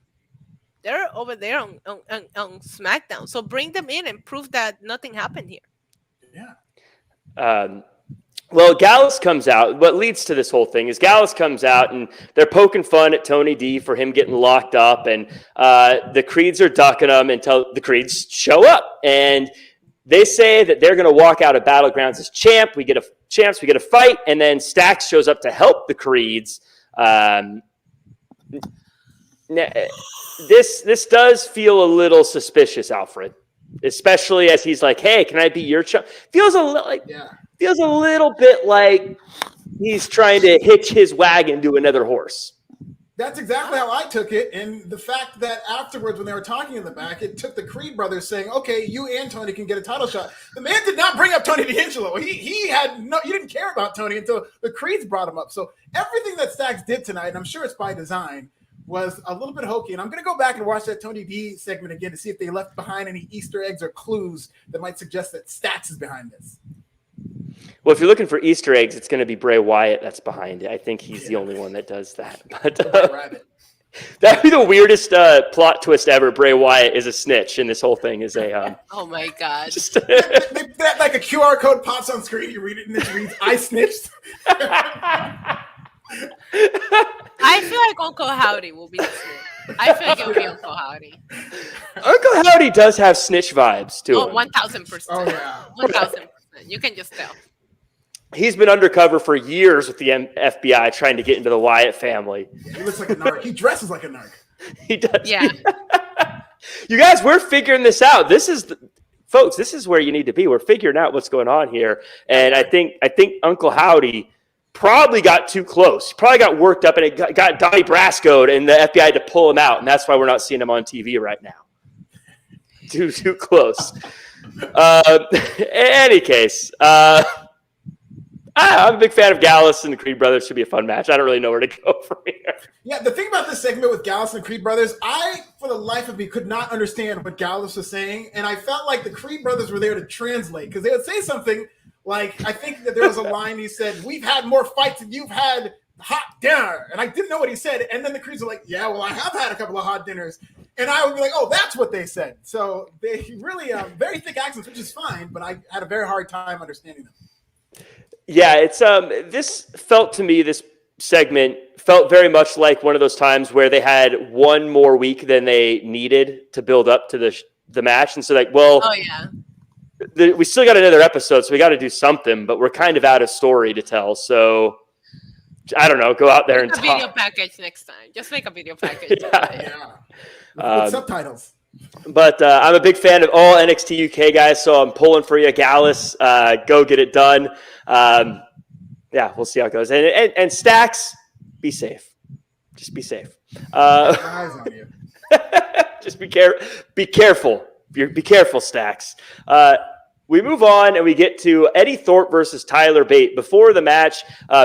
They're over there on SmackDown. So bring them in and prove that nothing happened here. Yeah. Well, Gallus comes out. What leads to this whole thing is Gallus comes out and they're poking fun at Tony D for him getting locked up. And the Creeds are ducking him until the Creeds show up. And they say that they're going to walk out of Battlegrounds as champs. We get a fight. And then Stax shows up to help the Creeds. This does feel a little suspicious, Alfred. Especially as he's like, "Hey, can I be your champ?" Feels a little bit like he's trying to hitch his wagon to another horse. That's exactly how I took it. And the fact that afterwards, when they were talking in the back, it took the Creed brothers saying, "Okay, you and Tony can get a title shot." The man did not bring up Tony D'Angelo. He didn't care about Tony until the Creeds brought him up. So everything that Stacks did tonight, and I'm sure it's by design, was a little bit hokey. And I'm going to go back and watch that Tony D segment again to see if they left behind any Easter eggs or clues that might suggest that Stacks is behind this. Well, if you're looking for Easter eggs, it's going to be Bray Wyatt that's behind it. I think he's the only one that does that. But that'd be the weirdest plot twist ever. Bray Wyatt is a snitch, and this whole thing is a. Oh my god! That like a QR code pops on screen. You read it, and it reads, "I snitched." I feel like Uncle Howdy will be the snitch. I feel like it will be Uncle Howdy. Uncle Howdy does have snitch vibes too. Oh, 1,000%. Oh yeah, 1,000%. You can just tell. He's been undercover for years with the FBI trying to get into the Wyatt family. Yeah, he looks like a narc. He dresses like a narc. He does. Yeah. You guys, we're figuring this out. Folks, this is where you need to be. We're figuring out what's going on here. And I think Uncle Howdy probably got too close. He probably got worked up and it got Donnie Brasco'd and the FBI had to pull him out. And that's why we're not seeing him on TV right now. Too close. In any case, I'm a big fan of Gallus and the Creed brothers. Should be a fun match. I don't really know where to go from here. Yeah, the thing about this segment with Gallus and the Creed brothers, I, for the life of me, could not understand what Gallus was saying. And I felt like the Creed brothers were there to translate because they would say something like, I think that there was a line he said, "We've had more fights than you've had hot dinner." And I didn't know what he said. And then the Creeds were like, "Yeah, well, I have had a couple of hot dinners." And I would be like, "Oh, that's what they said." So they really very thick accents, which is fine, but I had a very hard time understanding them. Yeah, it's this segment felt very much like one of those times where they had one more week than they needed to build up to the match, and so like, well, oh yeah, we still got another episode, so we got to do something, but we're kind of out of story to tell. So I don't know, go out there and talk. Video package next time. Just make a video package. Yeah. With subtitles. But I'm a big fan of all NXT UK guys, so I'm pulling for you, Gallus. Go get it done. Yeah, we'll see how it goes. And Stacks, be safe. Just be safe. Eyes on you. Just be careful. Be careful, Stacks. We move on and we get to Eddie Thorpe versus Tyler Bate. Before the match,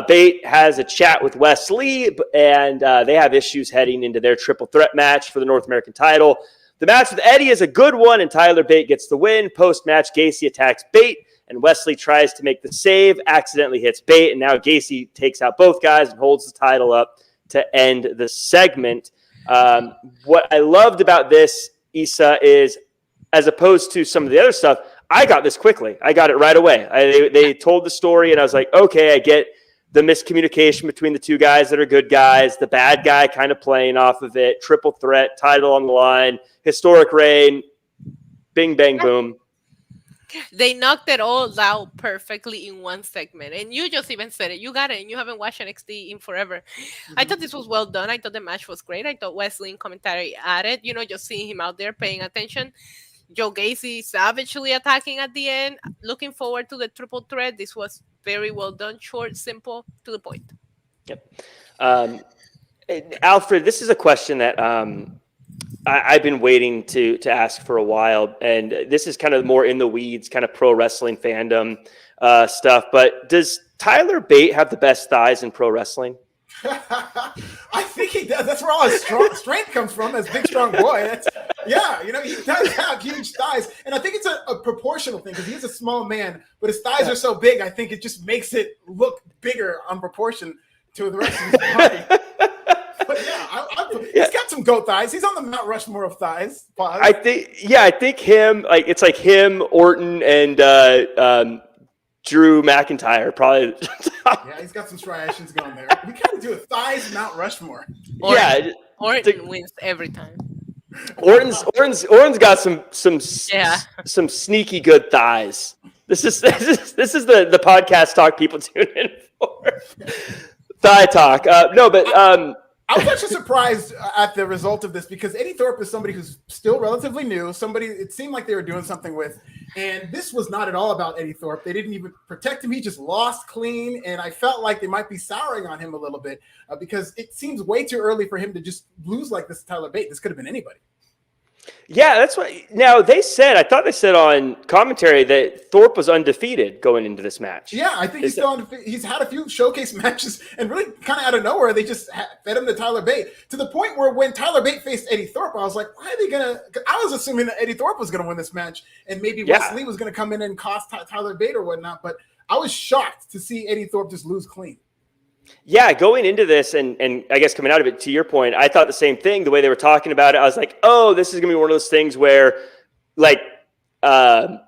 Bate has a chat with Wes Lee, and they have issues heading into their triple threat match for the North American title. The match with Eddie is a good one, and Tyler Bate gets the win. Post-match, Gacy attacks Bate, and Wesley tries to make the save, accidentally hits Bate, and now Gacy takes out both guys and holds the title up to end the segment. What I loved about this, Issa, is as opposed to some of the other stuff, I got this quickly. I got it right away. They told the story, and I was like, okay, I get the miscommunication between the two guys that are good guys, the bad guy kind of playing off of it, triple threat, title on the line, historic reign, bing, bang, boom. They knocked it all out perfectly in one segment. And you just even said it. You got it, and you haven't watched NXT in forever. I thought this was well done. I thought the match was great. I thought Wesley in commentary added, just seeing him out there paying attention. Joe Gacy savagely attacking at the end. Looking forward to the triple threat. This was very well done. Short, simple, to the point. Yep. Alfred, this is a question that I've been waiting to ask for a while, and this is kind of more in the weeds, kind of pro wrestling fandom stuff. But does Tyler Bate have the best thighs in pro wrestling? I think he does. That's where all his strength comes from, as big, strong boy. He does have huge thighs. And I think it's a proportional thing because he's a small man, but his thighs are so big, I think it just makes it look bigger on proportion to the rest of his body. But he's got some goat thighs. He's on the Mount Rushmore of thighs. Pause. I think him, it's like him, Orton, and Drew McIntyre probably. Yeah, he's got some striations going there. We gotta do a thighs Mount Rushmore. Orton wins every time. Orton's got some sneaky good thighs. This is the podcast talk people tune in for. Thigh talk. I was actually surprised at the result of this because Eddie Thorpe is somebody who's still relatively new, somebody it seemed like they were doing something with, and this was not at all about Eddie Thorpe. They didn't even protect him. He just lost clean, and I felt like they might be souring on him a little bit because it seems way too early for him to just lose like this to Tyler Bate. This could have been anybody. Yeah, that's what. Now I thought they said on commentary that Thorpe was undefeated going into this match. Yeah, I think he's had a few showcase matches, and really kind of out of nowhere, they just fed him to Tyler Bate to the point where when Tyler Bate faced Eddie Thorpe, I was like, why are they gonna? I was assuming that Eddie Thorpe was gonna win this match, and maybe Wes Lee was gonna come in and cost Tyler Bate or whatnot. But I was shocked to see Eddie Thorpe just lose clean. Yeah, going into this and I guess coming out of it, to your point, I thought the same thing. The way they were talking about it, I was like, oh, this is going to be one of those things where, like, JC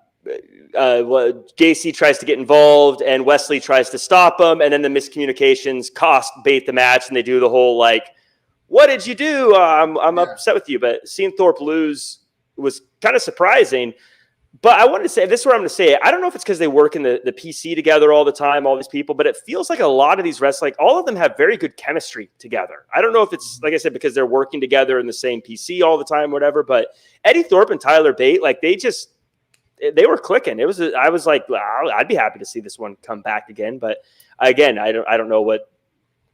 tries to get involved and Wesley tries to stop him, and then the miscommunications cost Bate the match, and they do the whole, like, what did you do? I'm upset with you. But seeing Thorpe lose was kind of surprising. But I wanted to say, this is where I'm going to say it. I don't know if it's because they work in the PC together all the time, all these people, but it feels like a lot of these wrestlers, like all of them have very good chemistry together. I don't know if it's, like I said, because they're working together in the same PC all the time, whatever, but Eddie Thorpe and Tyler Bate, like they were clicking. I was like, well, I'd be happy to see this one come back again. But again, I don't know what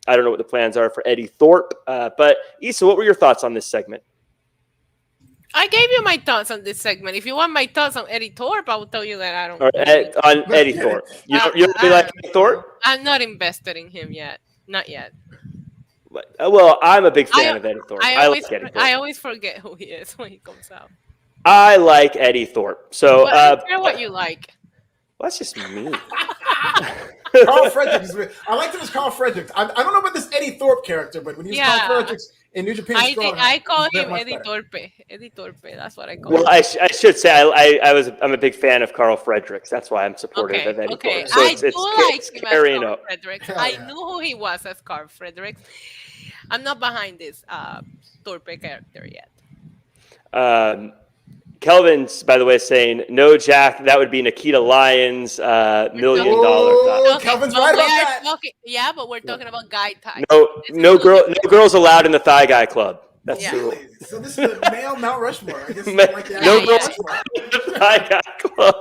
the plans are for Eddie Thorpe. But Issa, what were your thoughts on this segment? I gave you my thoughts on this segment. If you want my thoughts on Eddie Thorpe, I will tell you that I don't. On Eddie Thorpe, you don't really like Eddie Thorpe? I'm not invested in him yet. Not yet. Well, I'm a big fan of Eddie Thorpe. I like Eddie Thorpe. I always forget who he is when he comes out. I like Eddie Thorpe. So, what you like? Well, that's just me. Carl Fredericks. I liked him as Carl Fredericks. I don't know about this Eddie Thorpe character, but when he was Carl Fredericks in New Japan, I call him Eddie Thorpe. Eddie Thorpe. That's what I call him. Well, I should say I'm a big fan of Carl Fredericks. That's why I'm supportive of Eddie Thorpe. So it's carrying up. I knew who he was as Carl Fredericks. I'm not behind this Thorpe character yet. Kelvin's, by the way, saying, no, Jack, that would be Nikita Lyons' $1 million. Okay, Kelvin's right about that. Yeah, but we're talking about guy type. No girls allowed in the Thigh Guy Club. That's the rule. So this is the male Mount Rushmore. I guess like that. No girls in the Thigh Guy Club.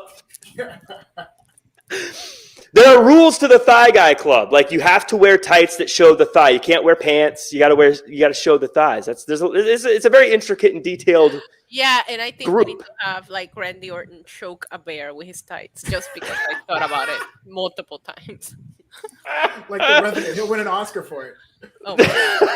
There are rules to the Thigh Guy Club. Like you have to wear tights that show the thigh. You can't wear pants. You got to show the thighs. It's a very intricate and detailed. Yeah, and I think we need to have like Randy Orton choke a bear with his tights, just because I thought about it multiple times. Like the Revenant, he'll win an Oscar for it. Oh my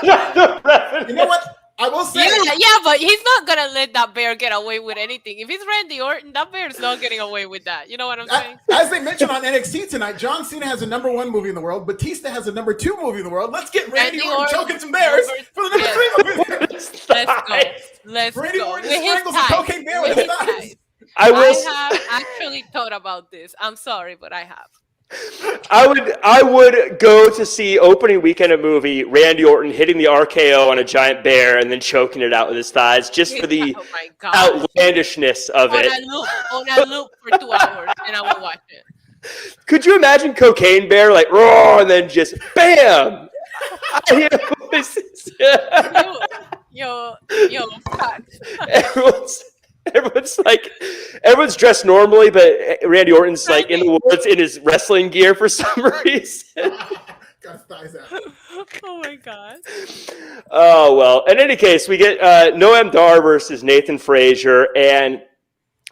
God. You know what? I will say. Yeah, but he's not gonna let that bear get away with anything. If he's Randy Orton, that bear's not getting away with that. You know what I'm saying? As they mentioned on NXT tonight, John Cena has a #1 movie in the world. Batista has a #2 movie in the world. Let's get Randy Orton choking some bears for the #3 movie. Let's go. Randy Orton strangles a cocaine bear with his thighs. I have actually thought about this. I'm sorry, but I have. I would go to see opening weekend a movie, Randy Orton hitting the RKO on a giant bear and then choking it out with his thighs, just for the outlandishness of it. On a loop for 2 hours, and I will watch it. Could you imagine Cocaine Bear like roar and then just bam? Yo, everyone's dressed normally, but Randy Orton's like in the woods in his wrestling gear for some reason. Got his thighs out. Oh my god. Oh, well. In any case, we get Noam Dar versus Nathan Frazier. And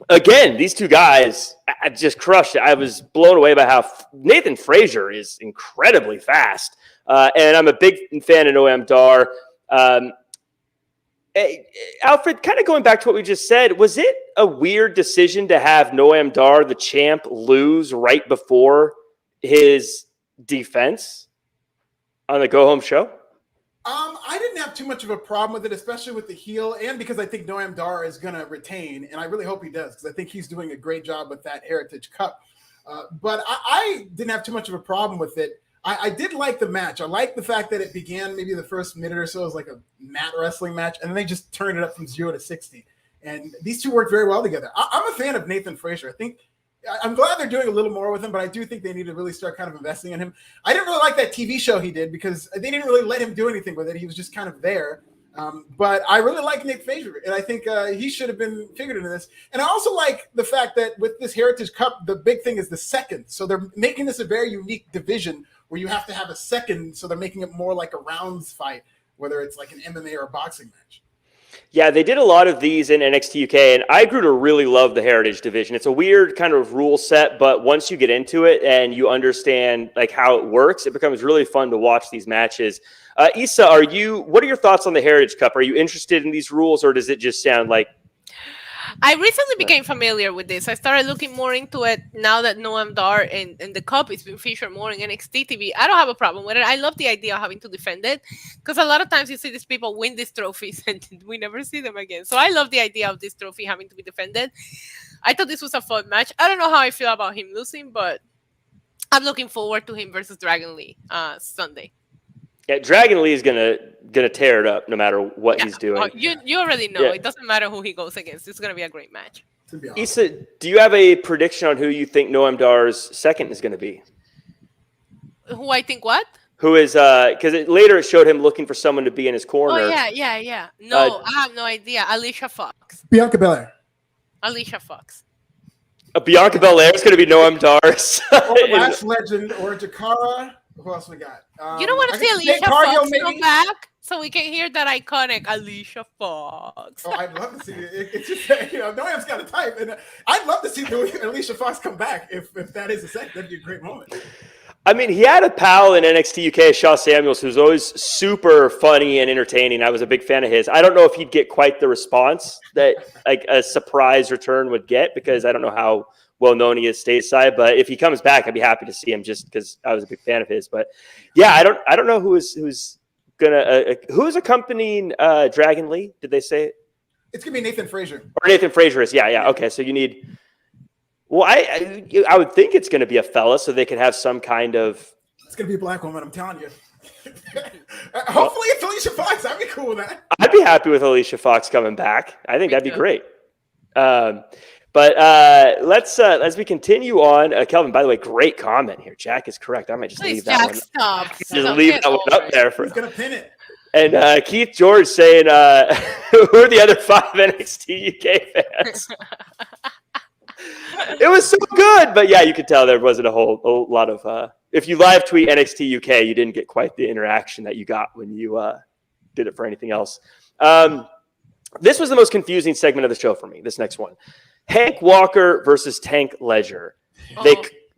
again, these two guys, I just crushed it. I was blown away by how Nathan Frazier is incredibly fast. And I'm a big fan of Noam Dar. Alfred, kind of going back to what we just said, was it a weird decision to have Noam Dar, the champ, lose right before his defense on the go-home show? I didn't have too much of a problem with it, especially with the heel, and because I think Noam Dar is going to retain, and I really hope he does, because I think he's doing a great job with that Heritage Cup. But I didn't have too much of a problem with it. I did like the match. I like the fact that it began maybe the first minute or so as like a mat wrestling match, and then they just turned it up from 0 to 60. And these two worked very well together. I'm a fan of Nathan Frazier. I'm glad they're doing a little more with him, but I do think they need to really start kind of investing in him. I didn't really like that TV show he did because they didn't really let him do anything with it. He was just kind of there. But I really like Nick Frazier, and I think he should have been figured into this. And I also like the fact that with this Heritage Cup, the big thing is the second. So they're making this a very unique division where you have to have a second. So they're making it more like a rounds fight, whether it's like an MMA or a boxing match. Yeah, they did a lot of these in NXT UK, and I grew to really love the Heritage division. It's a weird kind of rule set, but once you get into it and you understand like how it works, it becomes really fun to watch these matches. Issa, what are your thoughts on the Heritage Cup? Are you interested in these rules, or does it just sound like... I recently became familiar with this. I started looking more into it now that Noam Dar and the Cup has been featured more in NXT TV. I don't have a problem with it. I love the idea of having to defend it because a lot of times you see these people win these trophies and we never see them again. So I love the idea of this trophy having to be defended. I thought this was a fun match. I don't know how I feel about him losing, but I'm looking forward to him versus Dragon Lee Sunday. Yeah, Dragon Lee is gonna tear it up no matter what he's doing. You already know. Yeah. It doesn't matter who he goes against. It's gonna be a great match. Awesome. Issa, do you have a prediction on who you think Noam Dar's second is going to be? Who I think what? Who is because later it showed him looking for someone to be in his corner. Oh yeah. No, I have no idea. Alicia Fox. Bianca Belair. Alicia Fox. Bianca Belair is going to be Noam Dar's. Or Lash Legend or Jakara. Who else we got? You don't want to see Alicia Fox come back so we can hear that iconic Alicia Fox. Oh, I'd love to see it. It's just, Noam's got a type. And I'd love to see Alicia Fox come back if that is a second. That'd be a great moment. I mean, he had a pal in NXT UK, Shaw Samuels, who's always super funny and entertaining. I was a big fan of his. I don't know if he'd get quite the response that like a surprise return would get because I don't know how well known he is stateside. But if he comes back, I'd be happy to see him just because I was a big fan of his. But yeah, I don't know who's gonna who's accompanying Dragon Lee. Did they say it? It's gonna be Nathan Frazier. Or Nathan Frazier is yeah. Okay, so you need. Well, I would think it's going to be a fella, so they could have some kind of. It's going to be a black woman. I'm telling you. Hopefully, it's Alicia Fox. I'd be cool with that. I'd be happy with Alicia Fox coming back. I think that'd be great. But let's as we continue on, Kelvin. By the way, great comment here. Jack is correct. I might just leave that one. Stop. Just leave that one up there for. He's going to pin it. And Keith George saying, "Who are the other 5 NXT UK fans?" It was so good, but yeah, you could tell there wasn't a whole lot of. If you live tweet NXT UK, you didn't get quite the interaction that you got when you did it for anything else. This was the most confusing segment of the show for me. This next one, Hank Walker versus Tank Ledger.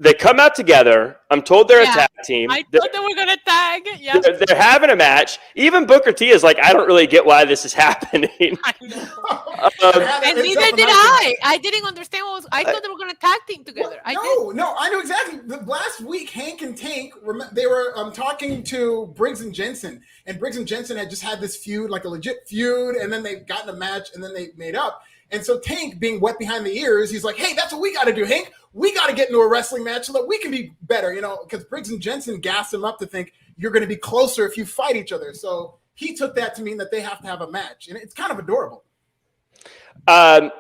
They come out together. I'm told they're a tag team. I thought they were going to tag. Yeah. They're having a match. Even Booker T is like, I don't really get why this is happening. I know. And neither did I. I didn't understand what was. I thought they were going to tag team together. No, I know exactly. The last week, Hank and Tank, they were talking to Briggs and Jensen. And Briggs and Jensen had just had this feud, like a legit feud. And then they got in a match and then they made up. And so Tank, being wet behind the ears, he's like, hey, that's what we got to do, Hank. We got to get into a wrestling match so that we can be better, because Briggs and Jensen gassed him up to think you're going to be closer if you fight each other. So he took that to mean that they have to have a match. And it's kind of adorable. Yeah,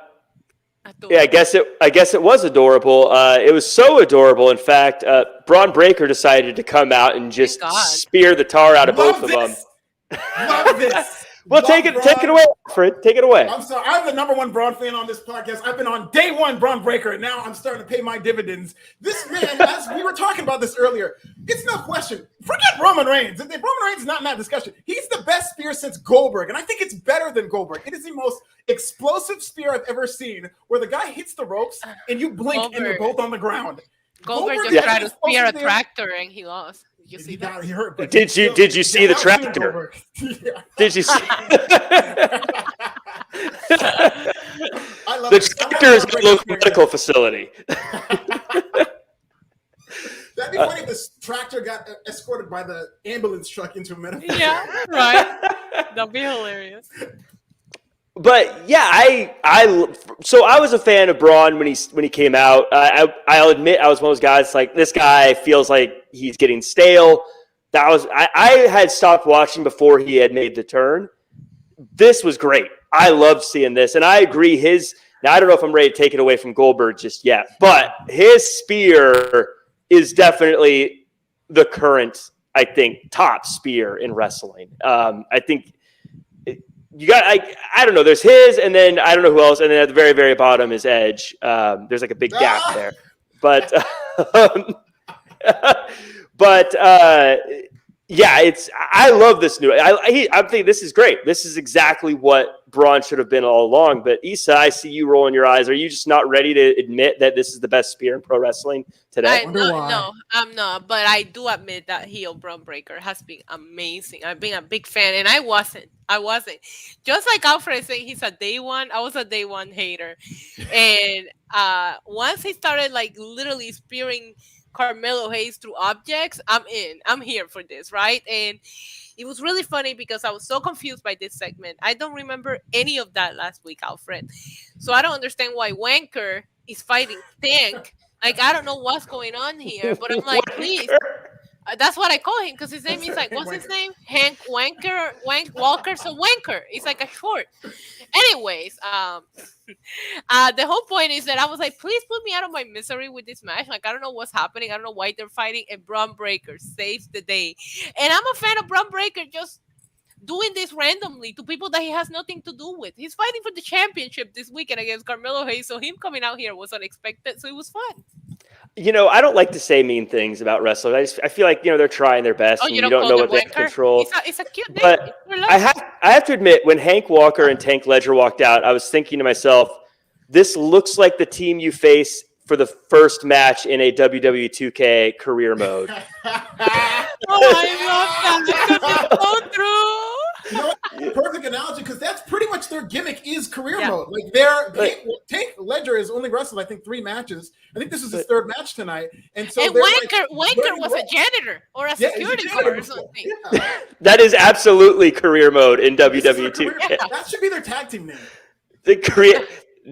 I guess it was adorable. It was so adorable. In fact, Braun Breaker decided to come out and just spear the tar out of both of them. Love this. Well, take it away, Alfred. Take it away. I'm sorry. I'm the number one Braun fan on this podcast. I've been on day one Braun Breaker, and now I'm starting to pay my dividends. This man, as we were talking about this earlier, it's no question. Forget Roman Reigns. Roman Reigns is not in that discussion. He's the best spear since Goldberg, and I think it's better than Goldberg. It is the most explosive spear I've ever seen, where the guy hits the ropes and you blink and you're both on the ground. Goldberg just tried to spear a tractor and he lost. Did you see that? He hurt, but did you see the tractor? Yeah. Did you see? I love the tractor is a local medical facility. That'd be funny if this tractor got escorted by the ambulance truck into a medical. Yeah, right. That'd be hilarious. But yeah, so I was a fan of Braun when he came out. I'll admit I was one of those guys like, this guy feels like he's getting stale. I had stopped watching before he had made the turn. This was great. I loved seeing this, and I agree. Now I don't know if I'm ready to take it away from Goldberg just yet, but his spear is definitely the current, I think, top spear in wrestling. I think. You got, I don't know, there's his, and then I don't know who else, and then at the very, very bottom is Edge. There's like a big gap there. But, yeah, I love this new, I think this is great. This is exactly what Braun should have been all along. But Issa, I see you rolling your eyes. Are you just not ready to admit that this is the best spear in pro wrestling today? No, I'm not. But I do admit that heel Braun Breaker has been amazing. I've been a big fan, and I wasn't. Just like Alfred saying he's a day one, I was a day one hater. And once he started like literally spearing Carmelo Hayes through objects, I'm in. I'm here for this, right? And it was really funny because I was so confused by this segment. I don't remember any of that last week, Alfred. So I don't understand why Wanker is fighting Tank. Like, I don't know what's going on here, but I'm like, please. That's what I call him because his name is like, what's his name? Hank Wanker, Walker. So Wanker. It's like a short. Anyways, the whole point is that I was like, please put me out of my misery with this match. Like, I don't know what's happening. I don't know why they're fighting. And Braun Breaker saves the day. And I'm a fan of Braun Breaker just doing this randomly to people that he has nothing to do with. He's fighting for the championship this weekend against Carmelo Hayes. So him coming out here was unexpected. So it was fun. You know, I don't like to say mean things about wrestlers. I feel like, you know, they're trying their best, and you don't know what they control. It's a cute name. But I have to admit, when Hank Walker and Tank Ledger walked out, I was thinking to myself, this looks like the team you face for the first match in a WWE 2K career mode. I love that. Go through. You know what? Perfect analogy, because that's pretty much their gimmick is career mode. Like Tank Ledger has only wrestled, I think, 3 matches. I think this is his 3rd match tonight. And so Wanker was a janitor or a security guard or something. Yeah. That is absolutely career mode in WWE 2K. That should be their tag team name.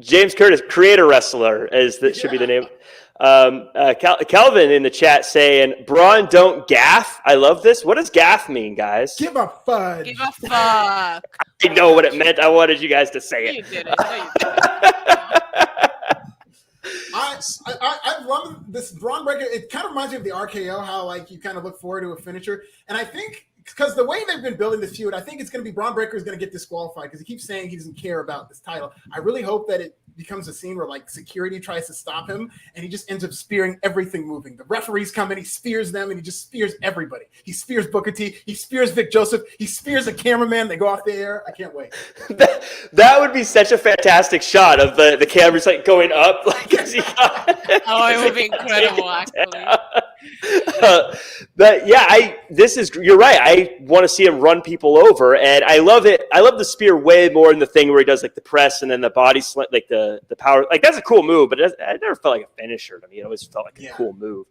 James Curtis, creator wrestler, should be the name. Kelvin in the chat saying, Braun, don't gaff. I love this. What does gaff mean, guys? Give a fudge. Give a fuck. I know what it meant. I wanted you guys to say it. You did it. No, you did it. I love this Braun Breaker. It kind of reminds me of the RKO, how like you kind of look forward to a finisher. And I think because the way they've been building this feud, I think it's going to be Braun Breaker is going to get disqualified because he keeps saying he doesn't care about this title. I really hope that it becomes a scene where like security tries to stop him and he just ends up spearing everything moving. The referees come in, he spears them, and he just spears everybody. He spears Booker T, he spears Vic Joseph, he spears a cameraman. They go off the air. I can't wait. That would be such a fantastic shot of the cameras like going up, like as he it would be incredible, actually. But yeah, you're right. I want to see him run people over, and I love it. I love the spear way more than the thing where he does like the press and then the body slant, like the power. Like that's a cool move, but it never felt like a finisher to me. It always felt like a cool move.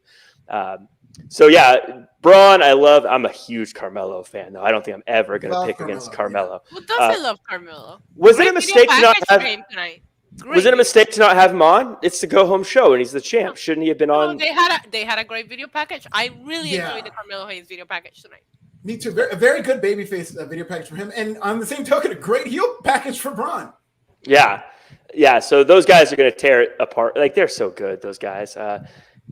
So yeah, Braun, I'm a huge Carmelo fan, though. I don't think I'm ever going to pick against Carmelo. Who doesn't love Carmelo? Was it a mistake to not have him tonight? Was it a mistake to not have him on? It's the go home show, and he's the champ. Shouldn't he have been on? They had a great video package. I really enjoyed the Carmelo Hayes video package tonight. Me too. A very good babyface video package for him, and on the same token, a great heel package for Braun. Yeah. So those guys are going to tear it apart. Like they're so good, those guys.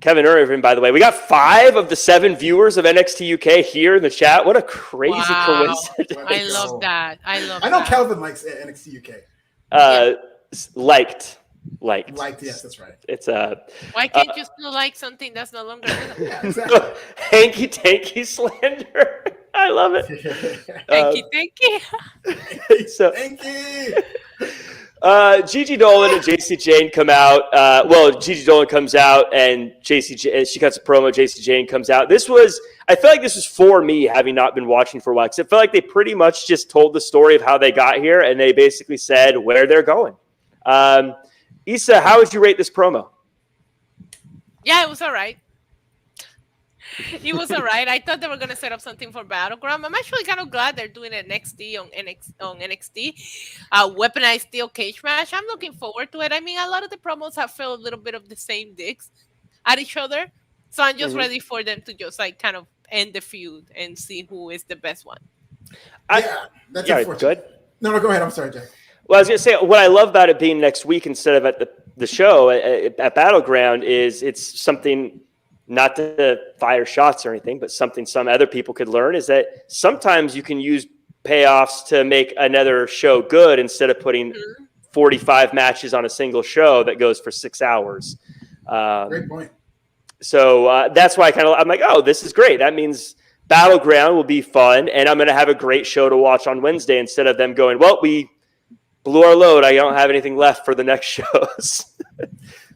Kevin Irvin, by the way. We got 5 of the 7 viewers of NXT UK here in the chat. What a crazy coincidence. I love that. I know Kelvin likes NXT UK. Liked, yes, that's right. It's Why can't you still like something that's no longer Yeah, exactly. hanky tanky slander. I love it. Thank you. So Thank you. Gigi Dolan and JC Jane come out. Gigi Dolan comes out and she cuts a promo. JC Jane comes out. I feel like this was for me, having not been watching for a while, because I feel like they pretty much just told the story of how they got here, and they basically said where they're going. Issa, how would you rate this promo? Yeah, it was all right. It was all right. I thought they were going to set up something for Battleground. I'm actually kind of glad they're doing an NXT on NXT. Weaponized steel cage match. I'm looking forward to it. I mean, a lot of the promos have felt a little bit of the same dicks at each other. So I'm just ready for them to just like kind of end the feud and see who is the best one. That's unfortunate. Good. No, go ahead. I'm sorry, Jack. Well, I was going to say, what I love about it being next week instead of at the show at Battleground is it's something, not to fire shots or anything, but something some other people could learn, is that sometimes you can use payoffs to make another show good instead of putting 45 matches on a single show that goes for 6 hours. Great point. So that's why I'm like, oh, this is great. That means Battleground will be fun, and I'm going to have a great show to watch on Wednesday instead of them going, well, we blew our load. I don't have anything left for the next shows.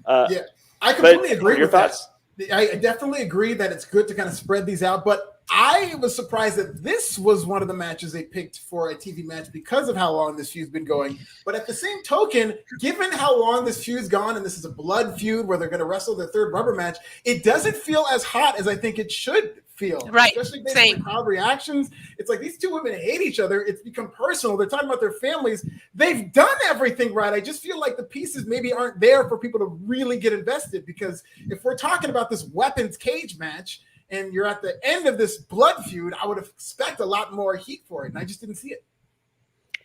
I completely agree with thoughts? That. I definitely agree that it's good to kind of spread these out, but I was surprised that this was one of the matches they picked for a TV match because of how long this feud's been going. But at the same token, given how long this feud's gone, and this is a blood feud where they're going to wrestle their third rubber match, it doesn't feel as hot as I think it should feel. Right. Especially based on the crowd reactions. It's like these two women hate each other. It's become personal. They're talking about their families. They've done everything right. I just feel like the pieces maybe aren't there for people to really get invested, because if we're talking about this weapons cage match and you're at the end of this blood feud, I would expect a lot more heat for it, and I just didn't see it.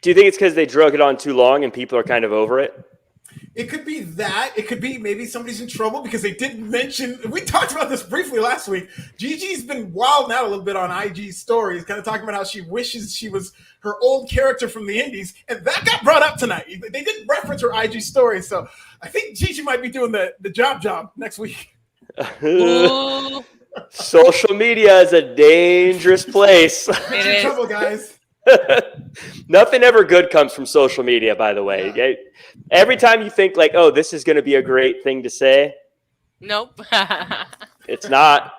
Do you think it's because they drug it on too long and people are kind of over it? It could be that. It could be maybe somebody's in trouble because they didn't mention. We talked about this briefly last week. Gigi's been wilding out a little bit on IG stories, kind of talking about how she wishes she was her old character from the Indies, and that got brought up tonight. They didn't reference her IG story, so I think Gigi might be doing the job next week. Social media is a dangerous place. Get in trouble, guys. Nothing ever good comes from social media, by the way. Yeah. Every time you think like, oh, this is going to be a great thing to say. Nope. It's not.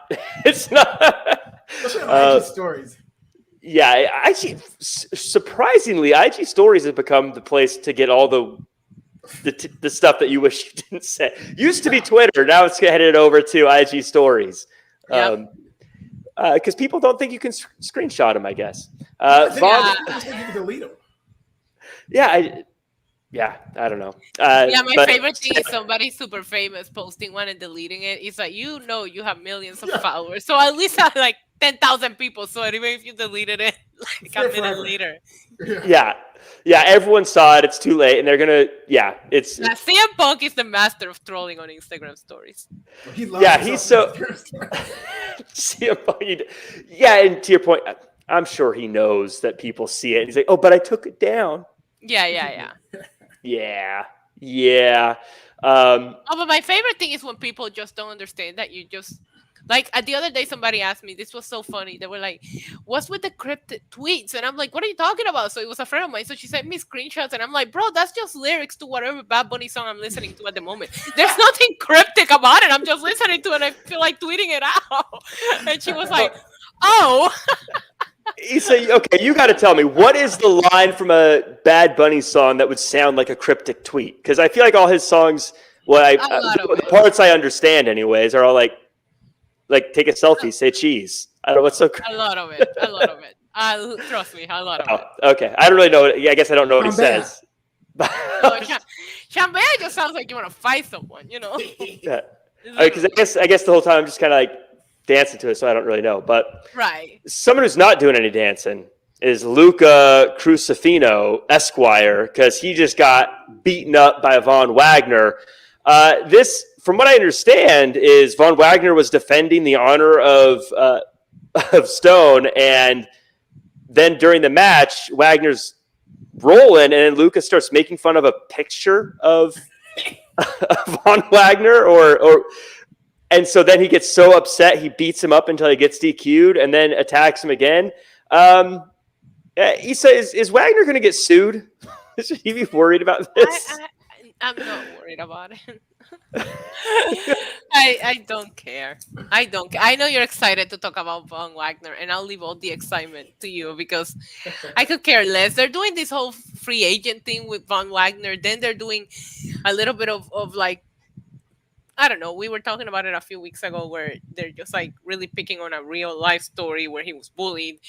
It's not. Especially on IG stories. Yeah, surprisingly, IG stories have become the place to get all the stuff that you wish you didn't say. Used to be Twitter. Now it's headed over to IG stories. Yep. Because people don't think you can screenshot them, I guess. Delete them. I don't know. My favorite thing is somebody super famous posting one and deleting it. It's like, you have millions of followers, so at least have like 10,000 people. So even if you deleted it like a minute later. Yeah, everyone saw it. It's too late, and they're gonna. Yeah, it's. CM Punk is the master of trolling on Instagram stories. He's so. CM Punk. And to your point, I'm sure he knows that people see it. He's like, oh, but I took it down. Yeah. But my favorite thing is when people just don't understand that you just. Like, the other day, somebody asked me, this was so funny. They were like, what's with the cryptic tweets? And I'm like, what are you talking about? So it was a friend of mine. So she sent me screenshots. And I'm like, bro, that's just lyrics to whatever Bad Bunny song I'm listening to at the moment. There's nothing cryptic about it. I'm just listening to it and I feel like tweeting it out. And she was like, oh. Issa, okay, you got to tell me, what is the line from a Bad Bunny song that would sound like a cryptic tweet? Because I feel like all his songs, the parts I understand anyways, are all like take a selfie, say cheese. I don't know what's so. A lot of it. Trust me, a lot of it. Okay, I don't really know. I guess I don't know what he says. Chambea just sounds like you want to fight someone, Yeah. Because I guess the whole time I'm just kind of like dancing to it, so I don't really know. But someone who's not doing any dancing is Luca Crucifino Esquire, because he just got beaten up by Von Wagner. This from what I understand, is Von Wagner was defending the honor of Stone, and then during the match, Wagner's rolling, and then Lucas starts making fun of a picture of Von Wagner, and so then he gets so upset he beats him up until he gets DQ'd, and then attacks him again. Issa, is Wagner going to get sued? Should he be worried about this? I'm not worried about it. I don't care. I know you're excited to talk about Von Wagner, and I'll leave all the excitement to you because I could care less. They're doing this whole free agent thing with Von Wagner. Then they're doing a little bit of like, I don't know. We were talking about it a few weeks ago where they're just like really picking on a real life story where he was bullied,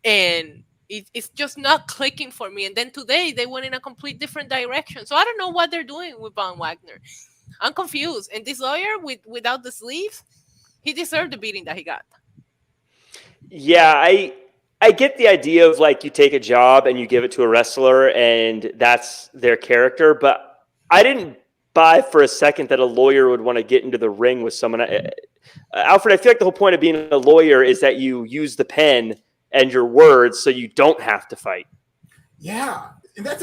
and it's just not clicking for me. And then today they went in a complete different direction. So I don't know what they're doing with Von Wagner. I'm confused. And this lawyer without the sleeves, he deserved the beating that he got. Yeah, I get the idea of like you take a job and you give it to a wrestler and that's their character, but I didn't buy for a second that a lawyer would want to get into the ring with someone. Alfred, I feel like the whole point of being a lawyer is that you use the pen and your words so you don't have to fight. Yeah. And that's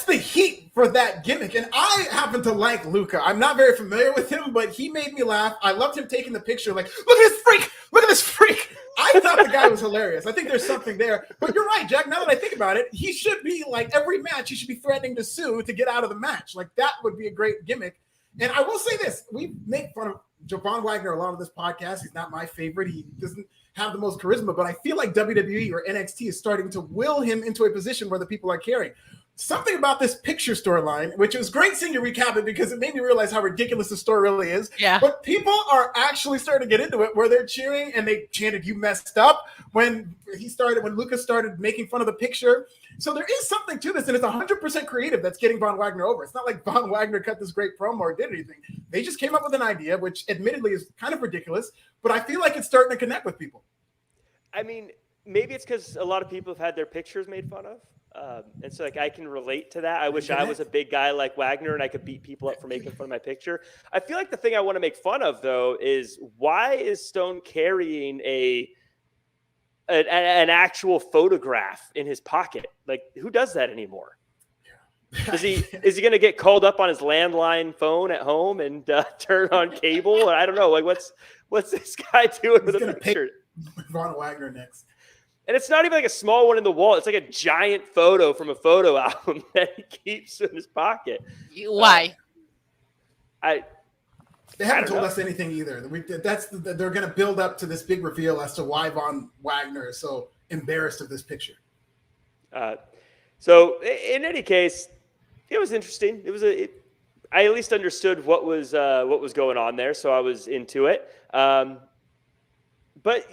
the heat for that gimmick. And I happen to like Luca. I'm not very familiar with him, but he made me laugh. I loved him taking the picture like, look at this freak. Look at this freak. I thought the guy was hilarious. I think there's something there. But you're right, Jack. Now that I think about it, he should be like every match, he should be threatening to sue to get out of the match. Like that would be a great gimmick. And I will say this. We make fun of Von Wagner a lot of this podcast. He's not my favorite. He doesn't have the most charisma, but I feel like WWE or NXT is starting to will him into a position where the people are caring. Something about this picture storyline, which was great seeing you recap it because it made me realize how ridiculous the story really is. Yeah. But people are actually starting to get into it where they're cheering and they chanted, "You messed up," when Lucas started making fun of the picture. So there is something to this, and it's 100% creative that's getting Von Wagner over. It's not like Von Wagner cut this great promo or did anything. They just came up with an idea, which admittedly is kind of ridiculous, but I feel like it's starting to connect with people. I mean, maybe it's because a lot of people have had their pictures made fun of. And so, like, I can relate to that. I wish I was a big guy like Wagner and I could beat people up for making fun of my picture. I feel like the thing I want to make fun of, though, is why is Stone carrying an actual photograph in his pocket? Like, who does that anymore? Is he going to get called up on his landline phone at home and turn on cable? I don't know. Like, what's this guy doing with a picture? Von Wagner next. And it's not even like a small one in the wall. It's like a giant photo from a photo album that he keeps in his pocket. Why? They haven't told us anything either. They're going to build up to this big reveal as to why Von Wagner is so embarrassed of this picture. So in any case, it was interesting. I at least understood what was going on there, so I was into it. But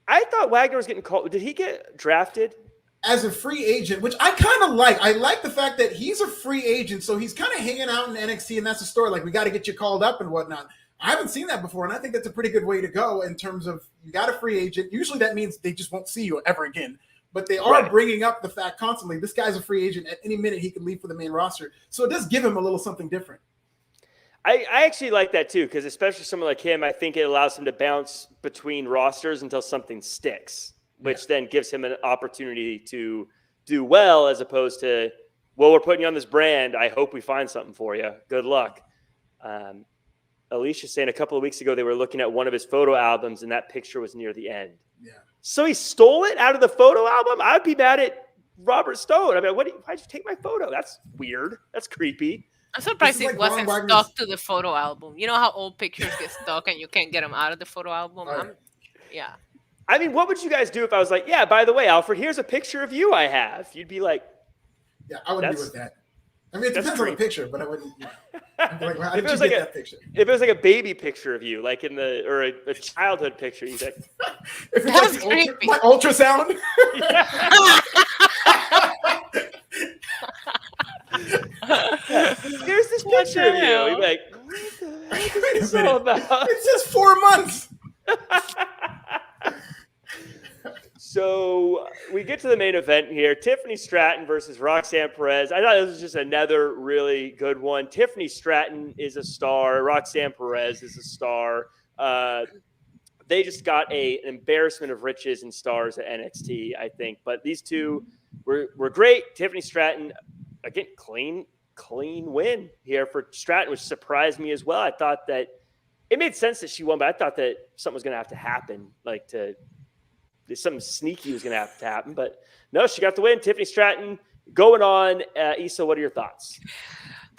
I thought Wagner was getting called. Did he get drafted? As a free agent, which I kind of like. I like the fact that he's a free agent, so he's kind of hanging out in NXT, and that's the story. Like, we got to get you called up and whatnot. I haven't seen that before, and I think that's a pretty good way to go in terms of you got a free agent. Usually that means they just won't see you ever again. But they are bringing up the fact constantly, this guy's a free agent. At any minute, he could leave for the main roster. So it does give him a little something different. I actually like that too, because especially someone like him, I think it allows him to bounce between rosters until something sticks, which then gives him an opportunity to do well as opposed to, well, we're putting you on this brand. I hope we find something for you. Good luck. Alicia's saying a couple of weeks ago they were looking at one of his photo albums and that picture was near the end. Yeah. So he stole it out of the photo album? I'd be mad at Robert Stone. I mean, why'd you take my photo? That's weird. That's creepy. I'm surprised it wasn't stuck to the photo album. You know how old pictures get stuck and you can't get them out of the photo album? Yeah. I mean, what would you guys do if I was like, yeah, by the way, Alfred, here's a picture of you I have? You'd be like, yeah, I wouldn't be with that. I mean, it depends on the picture, but I wouldn't. I'd be like, how did you get that picture? If it was like a baby picture of you, like or a childhood picture, you'd like, if it's like ultrasound. Here's this picture of you. You'd be like, what is this all about? It's just 4 months. So we get to the main event here. Tiffany Stratton versus Roxanne Perez. I thought this was just another really good one. Tiffany Stratton is a star. Roxanne Perez is a star. They just got an embarrassment of riches and stars at NXT, I think. But these two were great. Tiffany Stratton, again, clean win here for Stratton, which surprised me as well. I thought that it made sense that she won, but I thought that something was going to have to happen, something sneaky was going to have to happen. But no, she got the win. Tiffany Stratton going on. Issa, what are your thoughts?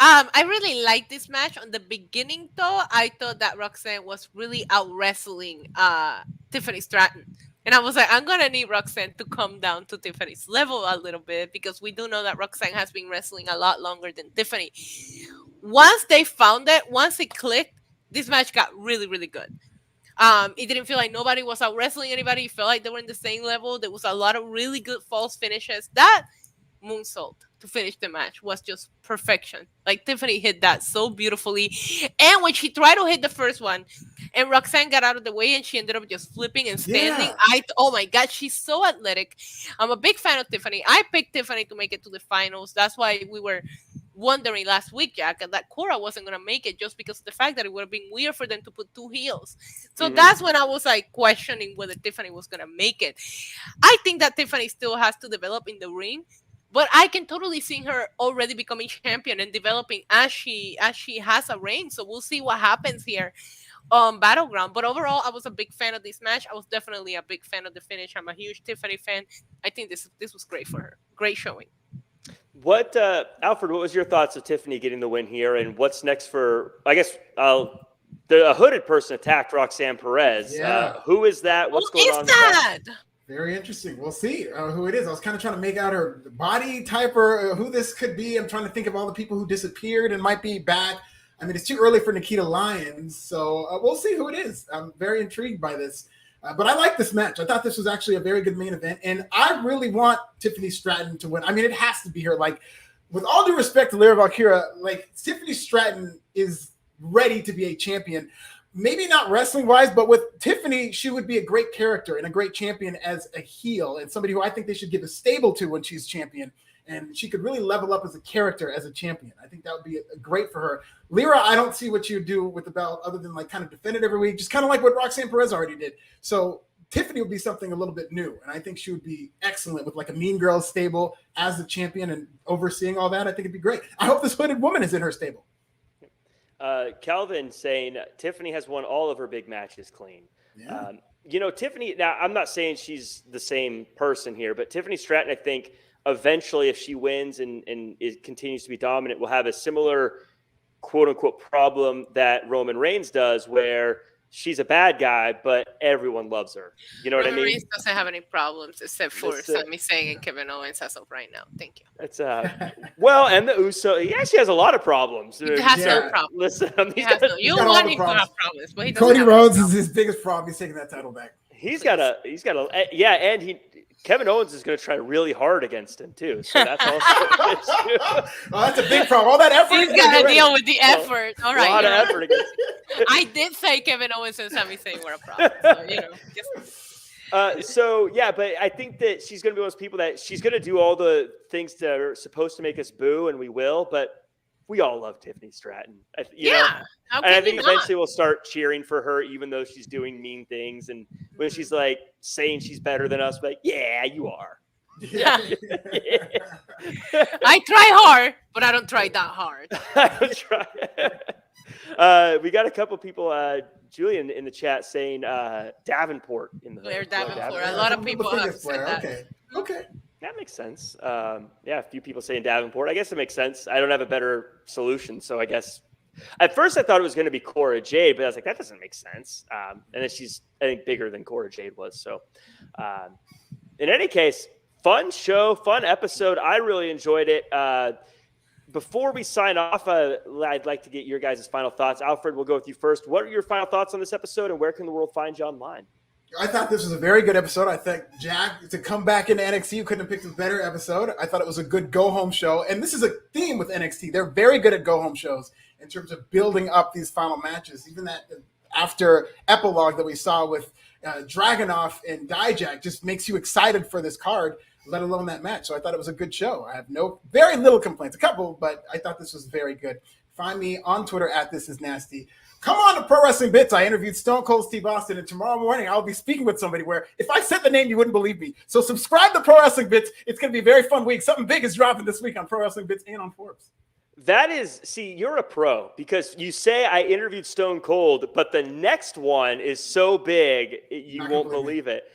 I really liked this match. On the beginning, though, I thought that Roxanne was really out wrestling Tiffany Stratton. And I was like, I'm going to need Roxanne to come down to Tiffany's level a little bit, because we do know that Roxanne has been wrestling a lot longer than Tiffany. Once they found it, once it clicked, this match got really, really good. It didn't feel like nobody was out wrestling anybody. It felt like they were in the same level. There was a lot of really good false finishes. That moonsault to finish the match was just perfection. Like, Tiffany hit that so beautifully. And when she tried to hit the first one and Roxanne got out of the way and she ended up just flipping and standing, oh my God, she's so athletic. I'm a big fan of Tiffany. I picked Tiffany to make it to the finals. That's why we were wondering last week, Jack, that Cora wasn't going to make it, just because of the fact that it would have been weird for them to put two heels. So that's when I was like questioning whether Tiffany was going to make it. I think that Tiffany still has to develop in the ring, but I can totally see her already becoming champion and developing as she has a reign. So we'll see what happens here on Battleground. But overall, I was a big fan of this match. I was definitely a big fan of the finish. I'm a huge Tiffany fan. I think this was great for her. Great showing. What, Alfred, what was your thoughts of Tiffany getting the win here, and what's next for, I guess, a hooded person attacked Roxanne Perez. Yeah. Who is that? What's going on? That? Very interesting. We'll see who it is. I was kind of trying to make out her body type or who this could be. I'm trying to think of all the people who disappeared and might be back. I mean, it's too early for Nikita Lyons, so we'll see who it is. I'm very intrigued by this. But I like this match. I thought this was actually a very good main event, and I really want Tiffany Stratton to win. I mean, it has to be her. Like, with all due respect to Lyra Valkyria, like, Tiffany Stratton is ready to be a champion. Maybe not wrestling-wise, but with Tiffany, she would be a great character and a great champion as a heel, and somebody who I think they should give a stable to when she's champion. And she could really level up as a character, as a champion. I think that would be great for her. Lyra, I don't see what you do with the belt other than like kind of defend it every week, just kind of like what Roxanne Perez already did. So Tiffany would be something a little bit new. And I think she would be excellent with like a Mean Girls stable as the champion and overseeing all that. I think it'd be great. I hope this hooded woman is in her stable. Calvin saying Tiffany has won all of her big matches clean. Yeah. Tiffany, now I'm not saying she's the same person here, but Tiffany Stratton, I think, eventually, if she wins and it continues to be dominant, will have a similar quote-unquote problem that Roman Reigns does, where she's a bad guy, but everyone loves her. You know what I mean? Reigns doesn't have any problems except for Sami Zayn and Kevin Owens as of right now. Thank you. It's well, and the Uso. Yeah, she has a lot of problems. He has no problems. Listen, You want him to have problems, but he doesn't. Cody Rhodes is his biggest problem. He's taking that title back. He's got a and Kevin Owens is going to try really hard against him too. So that's also an issue. Oh, that's a big problem. All that effort. He's got to deal with the effort. All right. A lot of effort against him. I did say Kevin Owens and Sami Zayn were a problem. So, but I think that she's going to be one of those people that she's going to do all the things that are supposed to make us boo, and we will, but we all love Tiffany Stratton. You know? How and I can think you eventually not? we'll start cheering for her, even though she's doing mean things. And when she's like saying she's better than us, like, yeah, you are. Yeah. I try hard, but I don't try that hard. I don't try. We got a couple people, Julian in the chat saying Davenport in the Blair Davenport. Yeah, A lot of people have said that. Okay. That makes sense. A few people saying Davenport. I guess it makes sense. I don't have a better solution, so I guess. At first, I thought it was going to be Cora Jade, but I was like, that doesn't make sense. And then she's, I think, bigger than Cora Jade was. So, in any case, fun show, fun episode. I really enjoyed it. Before we sign off, I'd like to get your guys' final thoughts. Alfred, we'll go with you first. What are your final thoughts on this episode, and where can the world find you online? I thought this was a very good episode. I think, Jack, to come back into NXT, you couldn't have picked a better episode. I thought it was a good go-home show. And this is a theme with NXT. They're very good at go-home shows in terms of building up these final matches. Even that after epilogue that we saw with Dragunov and Dijak just makes you excited for this card, let alone that match. So I thought it was a good show. I have very little complaints, a couple, but I thought this was very good. Find me on Twitter at This Is Nasty. Come on to Pro Wrestling Bits. I interviewed Stone Cold Steve Austin, and tomorrow morning I'll be speaking with somebody where if I said the name, you wouldn't believe me. So subscribe to Pro Wrestling Bits. It's going to be a very fun week. Something big is dropping this week on Pro Wrestling Bits and on Forbes. That is, see, you're a pro because you say I interviewed Stone Cold, but the next one is so big, you won't believe it.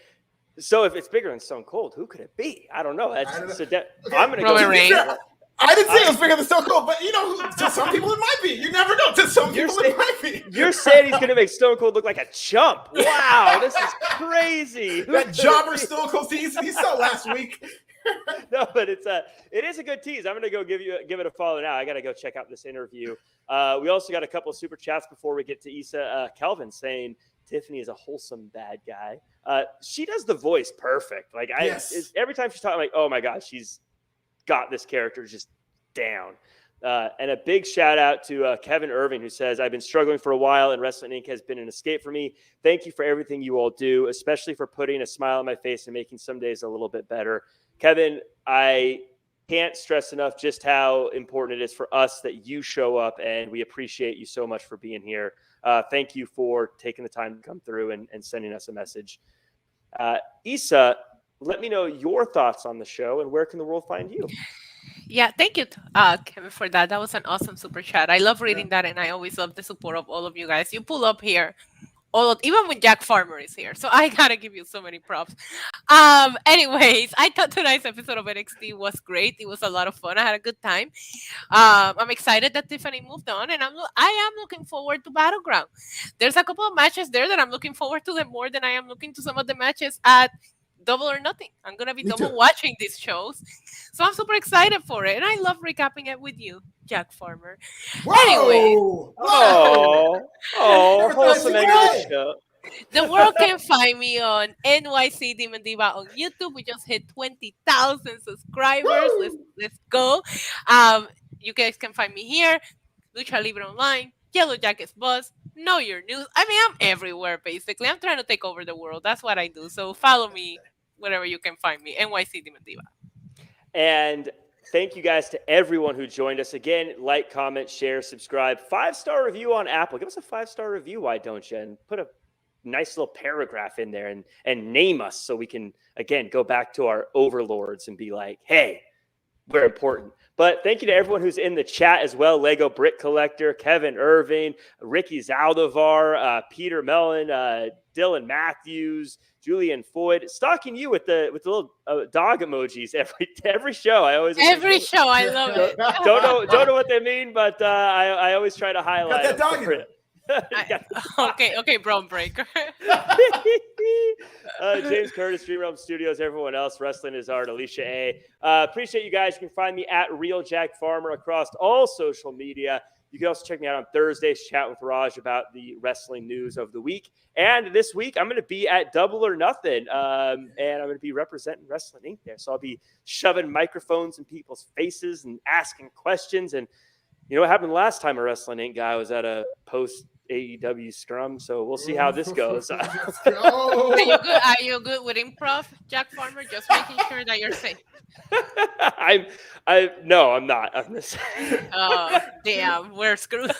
So if it's bigger than Stone Cold, who could it be? I don't know. I'm going to go. Reigns. I didn't say it was bigger than Stone Cold, but to some people it might be. You never know. To some people it might be. You're saying he's going to make Stone Cold look like a chump. Wow, this is crazy. That jobber Stone Cold tease he saw last week. No, but it is a good tease. I'm going to go give it a follow now. I got to go check out this interview. We also got a couple of super chats before we get to Issa Kelvin saying Tiffany is a wholesome bad guy. She does the voice perfect. Like every time she's talking, I'm like, oh my God, she's got this character just down. And a big shout out to Kevin Irving, who says, I've been struggling for a while and Wrestling Inc. has been an escape for me. Thank you for everything you all do, especially for putting a smile on my face and making some days a little bit better. Kevin, I can't stress enough just how important it is for us that you show up, and we appreciate you so much for being here. Thank you for taking the time to come through and sending us a message. Issa, let me know your thoughts on the show and where can the world find you? Yeah, thank you, Kevin, for that. That was an awesome super chat. I love reading that, and I always love the support of all of you guys. You pull up here, even when Jack Farmer is here. So I gotta give you so many props. Anyways, I thought tonight's episode of NXT was great. It was a lot of fun. I had a good time. I'm excited that Tiffany moved on, and I am looking forward to Battleground. There's a couple of matches there that I'm looking forward to them more than I am looking to some of the matches at Double or Nothing. I'm gonna be double watching these shows, so I'm super excited for it, and I love recapping it with you, Jack Farmer. Anyway, wholesome end of the show. The world can find me on NYC Demon Diva on YouTube. We just hit 20,000 subscribers. Let's go. You guys can find me here, Lucha Libre Online, Yellow Jackets Buzz, Know Your News. I mean, I'm everywhere, basically. I'm trying to take over the world. That's what I do. So follow me wherever you can find me, NYC Demon Diva. And thank you guys to everyone who joined us. Again, like, comment, share, subscribe. 5-star review on Apple. Give us a 5-star review, why don't you? And put a nice little paragraph in there and name us so we can, again, go back to our overlords and be like, hey, we're important. But thank you to everyone who's in the chat as well. Lego Brick Collector, Kevin Irving, Ricky Zaldivar, Peter Mellon, Dylan Matthews, Julian Foyd, stalking you with the little dog emojis every show. I always show. I love it. Don't know what they mean, but I always try to highlight that dog in it. Okay, Brown Breaker. James Curtis, Dream Realm Studios, everyone else, Wrestling is Art, Alicia A. Appreciate you guys. You can find me at Real Jack Farmer across all social media. You can also check me out on Thursdays, chat with Raj about the wrestling news of the week. And this week, I'm going to be at Double or Nothing, and I'm going to be representing Wrestling Inc. there. So I'll be shoving microphones in people's faces and asking questions. And you know what happened last time a Wrestling Inc. guy was at a post AEW scrum, so we'll see how this goes. Are you good with improv, Jack Farmer? Just making sure that you're safe. No, I'm not. I'm just oh, damn, we're screwed.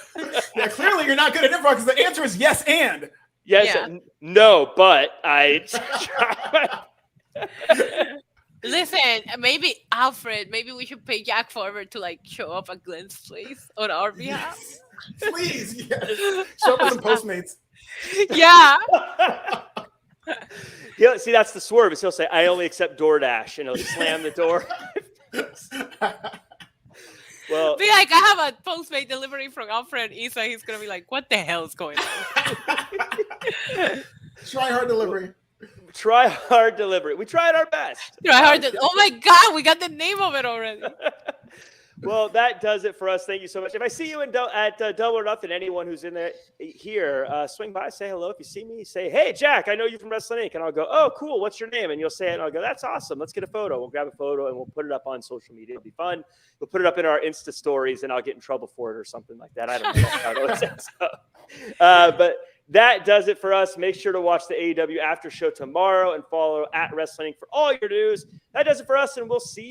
Yeah, clearly you're not good at improv because the answer is yes and. Yes, Yeah. No, but I try. Listen, maybe Alfred, maybe we should pay Jack Farmer to like show up at Glenn's place on our behalf. Please, yes. Show up with some Postmates. Yeah. See, that's the swerve. Is he'll say, "I only accept DoorDash," and he'll slam the door. Well, be like, I have a Postmate delivery from Alfred Issa. He's gonna be like, "What the hell's going on?" Try hard delivery. Try hard delivery. We tried our best. Oh my God, we got the name of it already. Well, that does it for us. Thank you so much. If I see you at Double or Nothing, anyone who's in there here, swing by, say hello. If you see me, say, "Hey, Jack, I know you from Wrestling Inc." And I'll go, "Oh, cool. What's your name?" And you'll say it, and I'll go, "That's awesome. Let's get a photo." We'll grab a photo, and we'll put it up on social media. It'll be fun. We'll put it up in our Insta stories, and I'll get in trouble for it or something like that. I don't know how to say so. But that does it for us. Make sure to watch the AEW After Show tomorrow and follow at Wrestling for all your news. That does it for us, and we'll see you